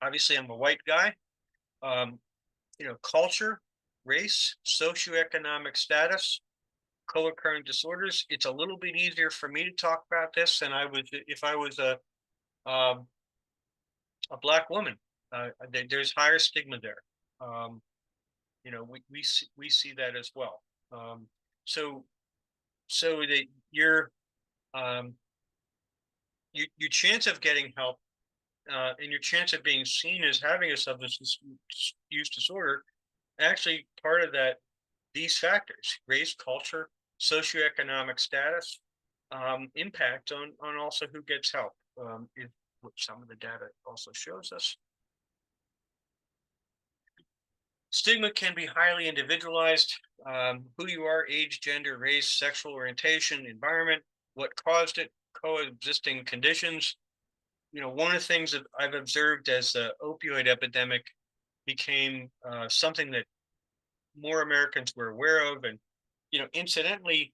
Obviously, I'm a white guy. Um, Culture, race, socioeconomic status, co-occurring disorders. It's a little bit easier for me to talk about this than I would if I was um, a black woman. There's higher stigma there. Um, we see that as well. So that um, your chance of getting help and your chance of being seen as having a substance use disorder, actually part of that, these factors, race, culture, socioeconomic status, impact on also who gets help, is what some of the data also shows us. Stigma can be highly individualized. Who you are, age, gender, race, sexual orientation, environment, what caused it, coexisting conditions. One of the things that I've observed as the opioid epidemic became something that more Americans were aware of. And, incidentally,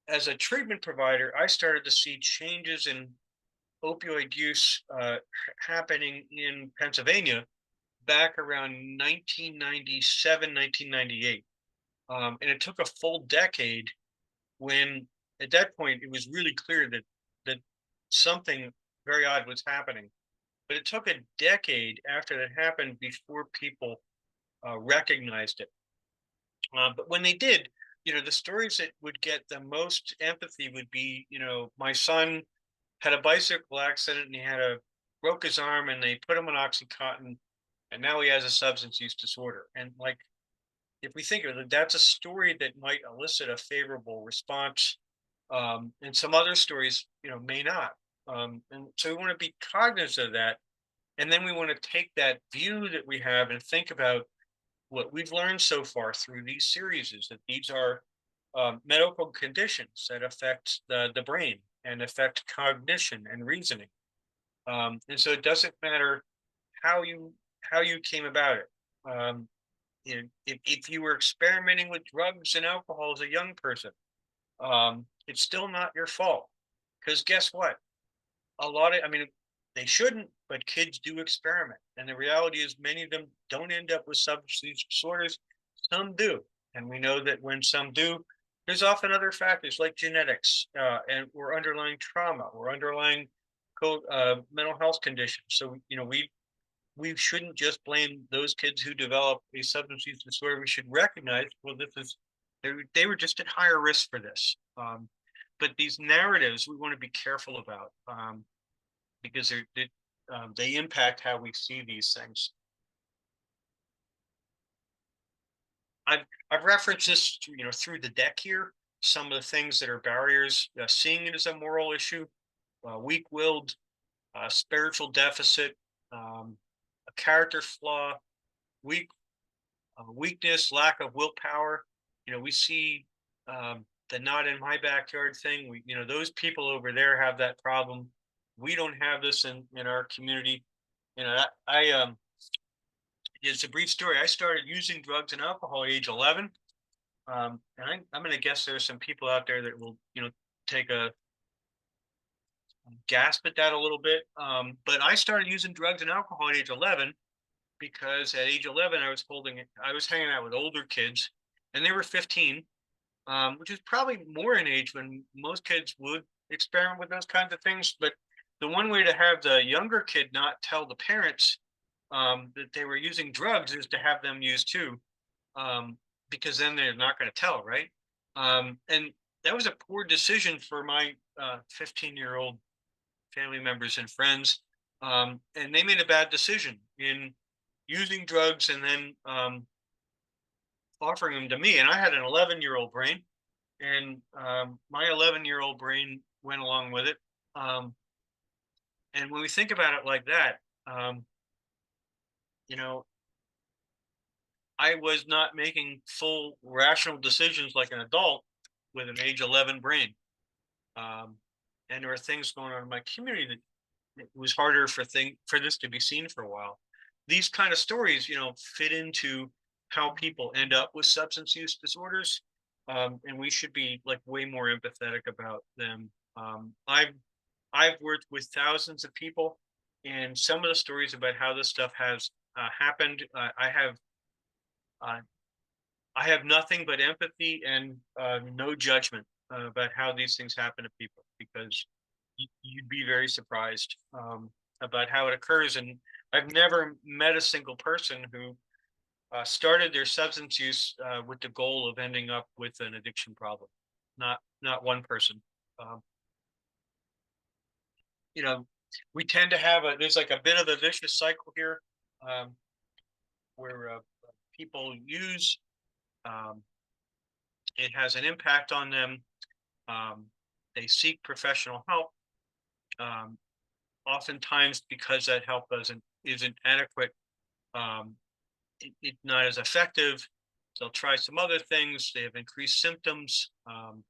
as a treatment provider, I started to see changes in opioid use happening in Pennsylvania back around 1997, 1998. And it took a full decade when, at that point, it was really clear that something very odd was happening. But it took a decade after that happened before people recognized it. But when they did, the stories that would get the most empathy would be, my son had a bicycle accident and he broke his arm, and they put him on Oxycontin, and now he has a substance use disorder. And, like, if we think of it, that's a story that might elicit a favorable response. And some other stories, may not. And so we want to be cognizant of that. And then we want to take that view that we have and think about what we've learned so far through these series, is that these are medical conditions that affect the brain and affect cognition and reasoning. And so it doesn't matter how you came about it. If you were experimenting with drugs and alcohol as a young person, it's still not your fault. Because guess what? They shouldn't, but kids do experiment. And the reality is many of them don't end up with substance use disorders. Some do. And we know that when some do, there's often other factors like genetics or underlying trauma or underlying mental health conditions. So, we shouldn't just blame those kids who develop a substance use disorder. We should recognize, well, they were just at higher risk for this. But these narratives we want to be careful about. Because they impact how we see these things. I've referenced this, through the deck here. Some of the things that are barriers: seeing it as a moral issue, weak-willed, spiritual deficit, a character flaw, weak weakness, lack of willpower. We see the not in my backyard thing. Those people over there have that problem. We don't have this in our community. It's a brief story. I started using drugs and alcohol at age 11. And I'm going to guess there's some people out there that will, take a gasp at that a little bit. But I started using drugs and alcohol at age 11 because at age 11 I was hanging out with older kids, and they were 15, which is probably more in age when most kids would experiment with those kinds of things. But the one way to have the younger kid not tell the parents that they were using drugs is to have them use too, um, because then they're not going to tell, right? And that was a poor decision for my 15-year-old family members and friends, and they made a bad decision in using drugs and then offering them to me. And I had an 11-year-old brain, and my 11-year-old brain went along with it. Um, and when we think about it like that, um, you know, I was not making full rational decisions like an adult with an age 11 brain. Um, and there were things going on in my community that it was harder for this to be seen for a while. These kind of stories, fit into how people end up with substance use disorders, and we should be like way more empathetic about them. I've worked with thousands of people, and some of the stories about how this stuff has happened, uh, I have nothing but empathy and no judgment about how these things happen to people, because you'd be very surprised about how it occurs. And I've never met a single person who started their substance use with the goal of ending up with an addiction problem. Not one person. Um, you know, we tend to have there's like a bit of a vicious cycle here, um, where people use. Um, it has an impact on them. Um, they seek professional help. Um, Oftentimes, because that help isn't adequate, um, it's not as effective. They'll try some other things. They have increased symptoms, and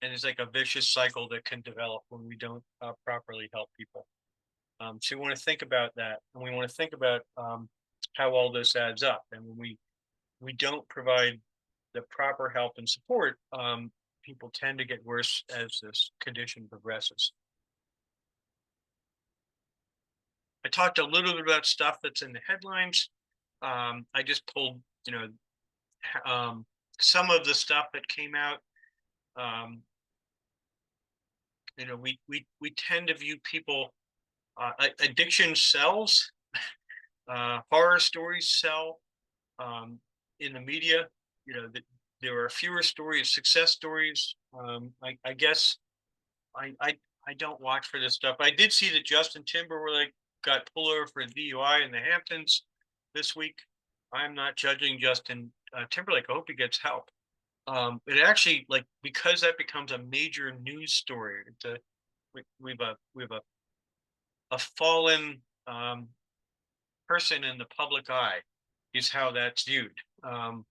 it's like a vicious cycle that can develop when we don't properly help people. So we want to think about that, and we want to think about how all this adds up. And when we don't provide the proper help and support, people tend to get worse as this condition progresses. I talked a little bit about stuff that's in the headlines. I just pulled, um, some of the stuff that came out. Um, we tend to view people. Addiction sells. Horror stories sell in the media. That there are fewer stories, success stories. I guess I don't watch for this stuff. I did see that Justin Timberlake got pulled over for a DUI in the Hamptons this week. I'm not judging Justin Timberlake. I hope he gets help. It actually, like, because that becomes a major news story. We have a fallen person in the public eye is how that's viewed. When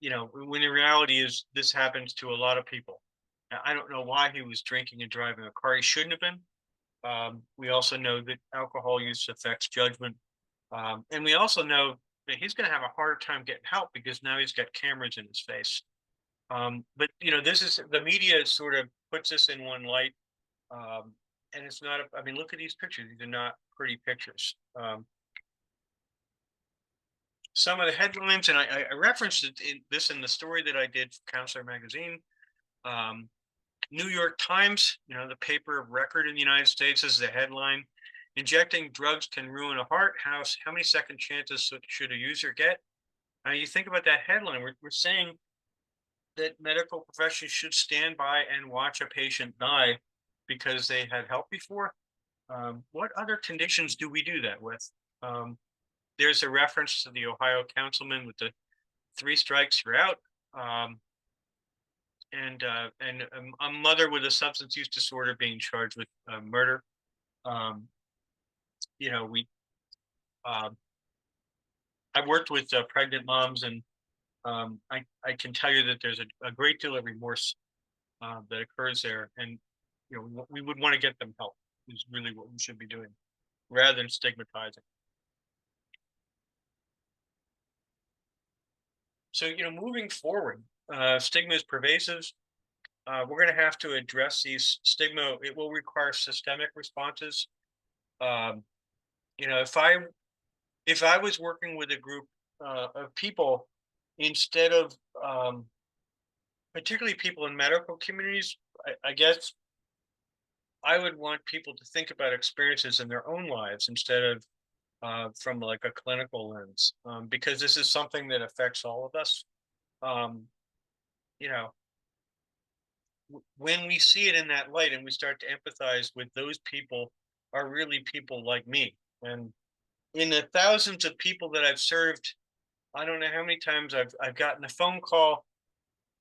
the reality is this happens to a lot of people. Now, I don't know why he was drinking and driving a car he shouldn't have been. We also know that alcohol use affects judgment. And we also know that he's going to have a harder time getting help because now he's got cameras in his face. But this is the media sort of puts this in one light, and it's not. I mean, look at these pictures; these are not pretty pictures. Some of the headlines, and I referenced this in the story that I did for Counselor Magazine. Um, New York Times, the paper of record in the United States, is the headline: "Injecting drugs can ruin a heart. How many second chances should a user get?" Now, you think about that headline. We're saying that medical professionals should stand by and watch a patient die because they had help before. What other conditions do we do that with? There's a reference to the Ohio councilman with the 3 strikes, you're out. And a mother with a substance use disorder being charged with murder. Um, you know, um, I've worked with pregnant moms, and I can tell you that there's a great deal of remorse that occurs there, and we would want to get them help. Is really what we should be doing, rather than stigmatizing. So moving forward, stigma is pervasive. We're going to have to address these stigma. It will require systemic responses. Um, if I was working with a group of people, instead of um, particularly people in medical communities, I guess I would want people to think about experiences in their own lives instead of from like a clinical lens, because this is something that affects all of us. Um, you know, when we see it in that light and we start to empathize with those people, are really people like me. And in the thousands of people that I've served, I don't know how many times I've gotten a phone call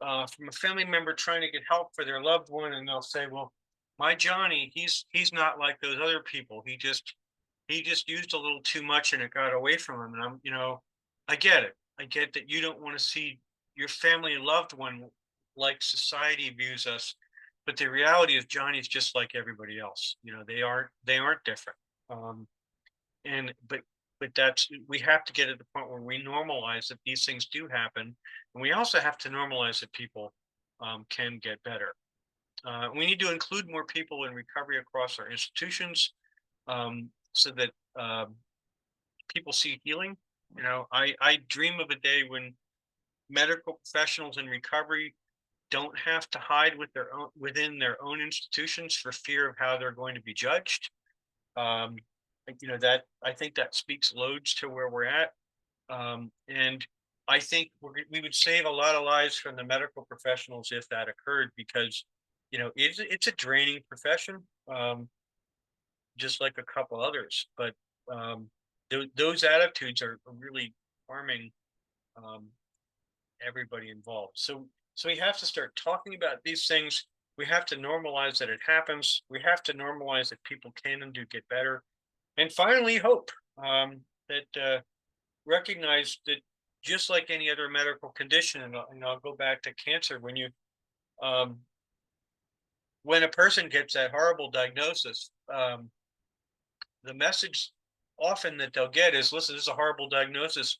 from a family member trying to get help for their loved one, and they'll say, "Well, my Johnny, he's not like those other people. He just used a little too much, and it got away from him." And I get it. I get that you don't want to see your family and loved one like society views us, but the reality is Johnny's just like everybody else. They aren't different. Um, and but that's we have to get at the point where we normalize that these things do happen, and we also have to normalize that people can get better. We need to include more people in recovery across our institutions, so that people see healing. I dream of a day when medical professionals in recovery don't have to hide within their own institutions for fear of how they're going to be judged. Um, that I think that speaks loads to where we're at, and I think we would save a lot of lives from the medical professionals if that occurred, because it's a draining profession, just like a couple others. But those attitudes are really harming um, everybody involved. So we have to start talking about these things. We have to normalize that it happens. We have to normalize that people can and do get better. And finally, hope, that recognize that just like any other medical condition, and I'll go back to cancer. Um, when a person gets that horrible diagnosis, the message often that they'll get is, "Listen, this is a horrible diagnosis.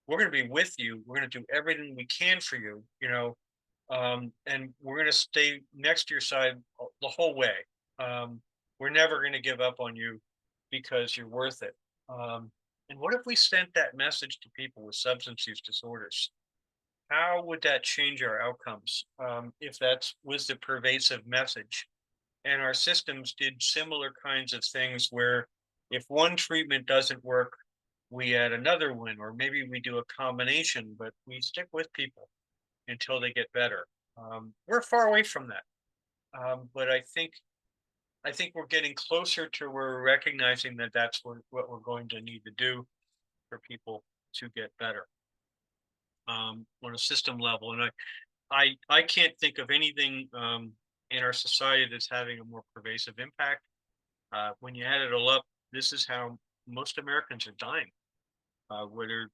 We're going to be with you. We're going to do everything we can for you, and we're going to stay next to your side the whole way. Um, we're never going to give up on you because you're worth it." And what if we sent that message to people with substance use disorders? How would that change our outcomes, if that was the pervasive message? And our systems did similar kinds of things where if one treatment doesn't work, we add another one, or maybe we do a combination, but we stick with people until they get better. We're far away from that, but I think we're getting closer to where we're recognizing that that's what we're going to need to do for people to get better, on a system level. And I can't think of anything in our society that's having a more pervasive impact. When you add it all up, this is how most Americans are dying, whether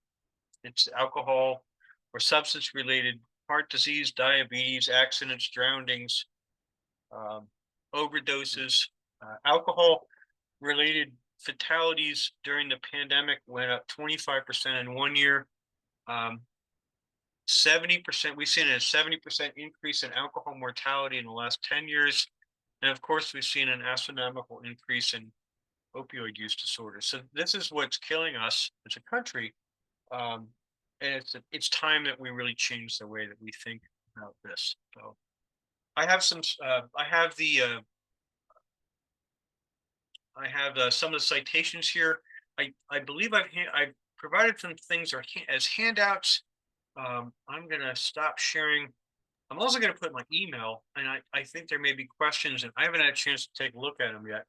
it's alcohol or substance related heart disease, diabetes, accidents, drownings, um, overdoses, alcohol related fatalities during the pandemic went up 25% in one year. 70%, we've seen a 70% increase in alcohol mortality in the last 10 years. And of course, we've seen an astronomical increase in opioid use disorders. So this is what's killing us as a country. Um, and it's time that we really change the way that we think about this. So I have some of the citations here. I believe I've provided some things as handouts. I'm going to stop sharing. I'm also going to put my email, and I think there may be questions, and I haven't had a chance to take a look at them yet,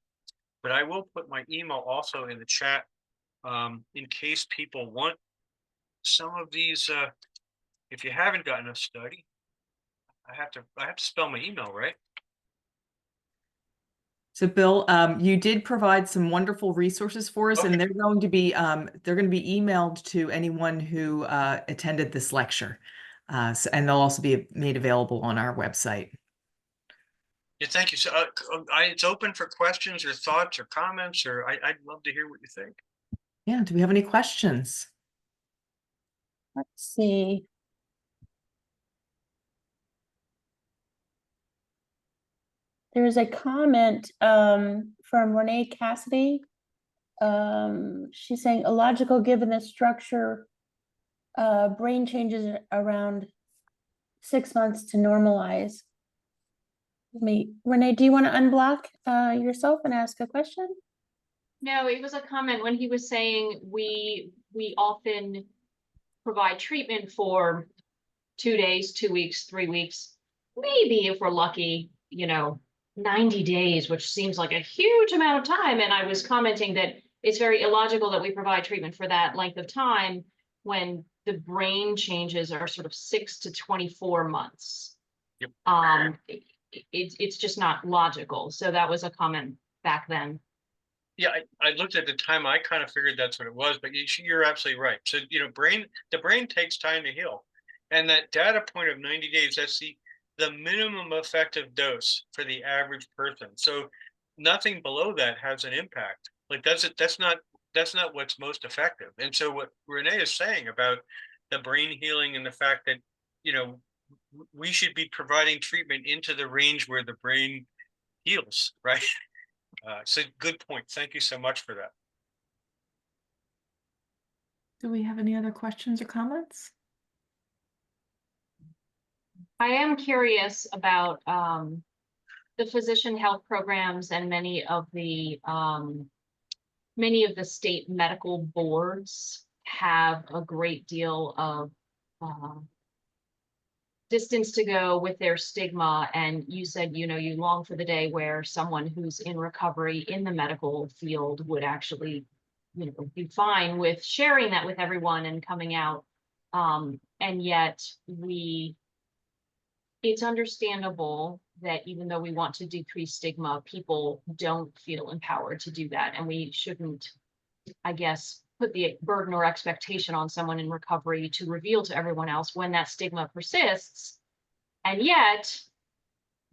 but I will put my email also in the chat, in case people want some of these. If you haven't gotten a study, I have to spell my email right. So Bill, you did provide some wonderful resources for us, Okay. and they're going to be emailed to anyone who attended this lecture. And they'll also be made available on our website. Yeah, thank you. So it's open for questions or thoughts or comments, or I'd love to hear what you think. Yeah, do we have any questions? Let's see. There's a comment from Renee Cassidy. She's saying illogical given the structure, brain changes around 6 months to normalize. Renee, do you want to unblock yourself and ask a question? No, it was a comment when he was saying we often provide treatment for 2 days, 2 weeks, 3 weeks, maybe if we're lucky, 90 days, which seems like a huge amount of time. And I was commenting that it's very illogical that we provide treatment for that length of time when the brain changes are sort of 6 to 24 months. Yep. It's just not logical. So that was a comment back then. Yeah, I looked at the time. I kind of figured that's what it was, but you're absolutely right. So, the brain takes time to heal. And that data point of 90 days, that's the minimum effective dose for the average person. So nothing below that has an impact. Like that's not what's most effective. And so what Renee is saying about the brain healing and the fact that, we should be providing treatment into the range where the brain heals, right? So good point. Thank you so much for that. Do we have any other questions or comments? I am curious about the physician health programs and many of the state medical boards have a great deal of distance to go with their stigma. And you said, you long for the day where someone who's in recovery in the medical field would actually, be fine with sharing that with everyone and coming out. And yet it's understandable that even though we want to decrease stigma, people don't feel empowered to do that. And we shouldn't, I guess, put the burden or expectation on someone in recovery to reveal to everyone else when that stigma persists. And yet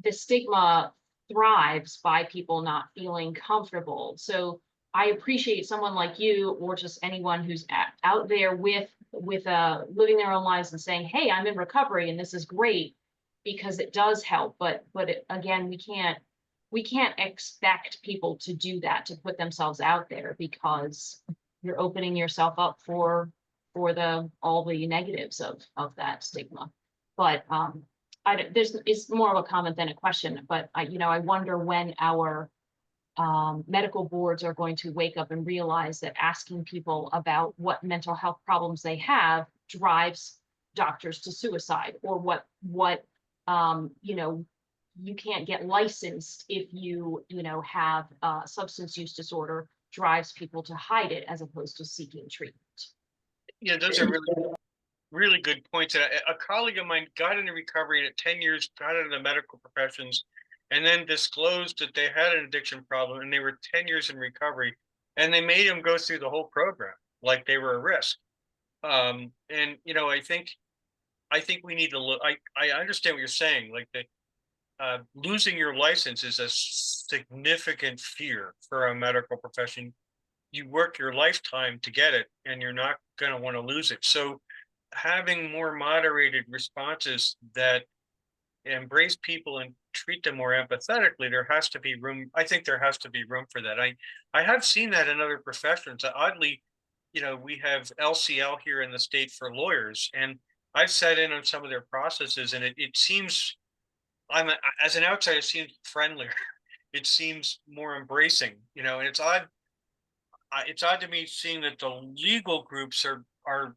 the stigma thrives by people not feeling comfortable. So I appreciate someone like you, or just anyone who's out there with living their own lives and saying, hey, I'm in recovery and this is great, because it does help. But again, we can't expect people to do that, to put themselves out there, because you're opening yourself up for all the negatives of that stigma. But it's more of a comment than a question. But I wonder when our medical boards are going to wake up and realize that asking people about what mental health problems they have drives doctors to suicide, or what you can't get licensed if you have a substance use disorder, drives people to hide it as opposed to seeking treatment. Yeah, those are really good points. And a colleague of mine got into recovery and at 10 years got into the medical professions and then disclosed that they had an addiction problem and they were 10 years in recovery, and they made them go through the whole program like they were a risk. And I think we need to look. I understand what you're saying. Like losing your license is a significant fear for a medical profession. You work your lifetime to get it, and you're not going to want to lose it. So having more moderated responses that embrace people and treat them more empathetically, there has to be room. I think there has to be room for that. I have seen that in other professions. Oddly, we have LCL here in the state for lawyers, and I've sat in on some of their processes, and it seems, as an outsider, it seems friendlier. It seems more embracing, and it's odd. It's odd to me seeing that the legal groups are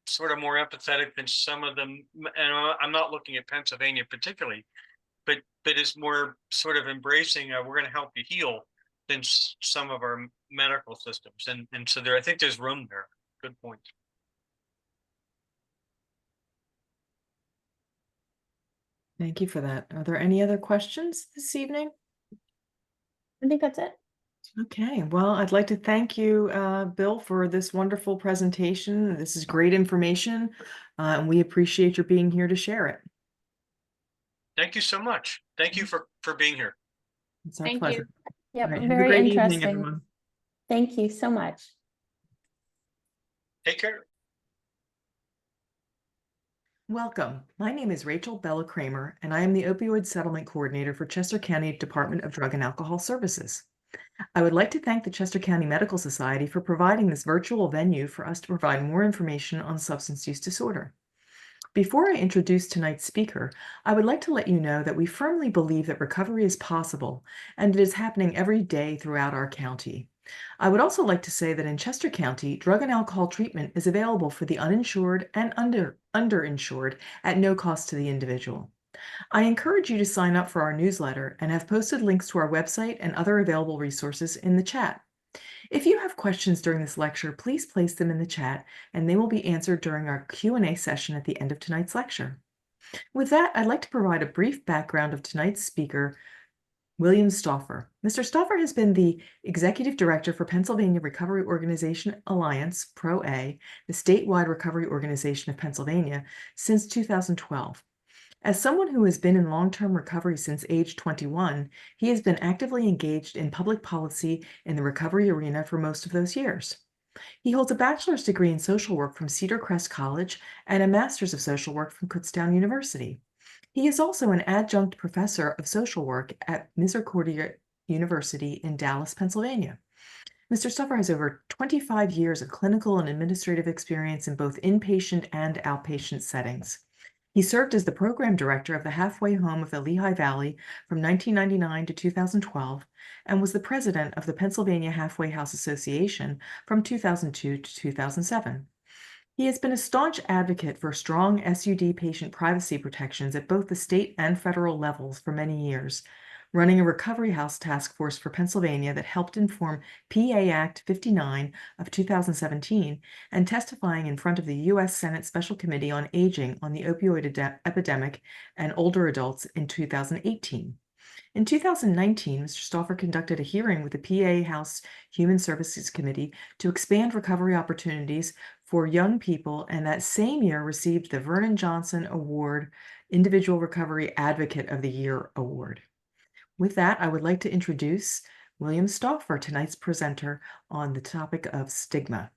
sort of more empathetic than some of them. And I'm not looking at Pennsylvania particularly, but is more sort of embracing, we're going to help you heal, than some of our medical systems. And so I think there's room there. Good point. Thank you for that. Are there any other questions this evening? I think that's it. Okay, well, I'd like to thank you, Bill, for this wonderful presentation. This is great information, and we appreciate your being here to share it. Thank you so much. Thank you for being here. It's our Thank you. pleasure. Yep, All right, have a very great evening, interesting. everyone. Thank you so much. Take care. Welcome. My name is Rachel Bella Kramer, and I am the Opioid Settlement Coordinator for Chester County Department of Drug and Alcohol Services. I would like to thank the Chester County Medical Society for providing this virtual venue for us to provide more information on substance use disorder. Before I introduce tonight's speaker, I would like to let you know that we firmly believe that recovery is possible, and it is happening every day throughout our county. I would also like to say that in Chester County, drug and alcohol treatment is available for the uninsured and underinsured at no cost to the individual. I encourage you to sign up for our newsletter and have posted links to our website and other available resources in the chat. If you have questions during this lecture, please place them in the chat and they will be answered during our Q&A session at the end of tonight's lecture. With that, I'd like to provide a brief background of tonight's speaker, William Stauffer. Mr. Stauffer has been the Executive Director for Pennsylvania Recovery Organization Alliance, PRO-A, the statewide recovery organization of Pennsylvania, since 2012. As someone who has been in long-term recovery since age 21, he has been actively engaged in public policy in the recovery arena for most of those years. He holds a bachelor's degree in social work from Cedar Crest College and a master's of social work from Kutztown University. He is also an adjunct professor of social work at Misericordia University in Dallas, Pennsylvania. Mr. Stauffer has over 25 years of clinical and administrative experience in both inpatient and outpatient settings. He served as the program director of the Halfway Home of the Lehigh Valley from 1999 to 2012 and was the president of the Pennsylvania Halfway House Association from 2002 to 2007. He has been a staunch advocate for strong SUD patient privacy protections at both the state and federal levels for many years, running a recovery house task force for Pennsylvania that helped inform PA Act 59 of 2017 and testifying in front of the U.S. Senate Special Committee on Aging on the opioid epidemic and older adults in 2018. In 2019, Mr. Stauffer conducted a hearing with the PA House Human Services Committee to expand recovery opportunities for young people, and that same year received the Vernon Johnson Award Individual Recovery Advocate of the Year Award. With that, I would like to introduce William Stauffer, tonight's presenter on the topic of stigma.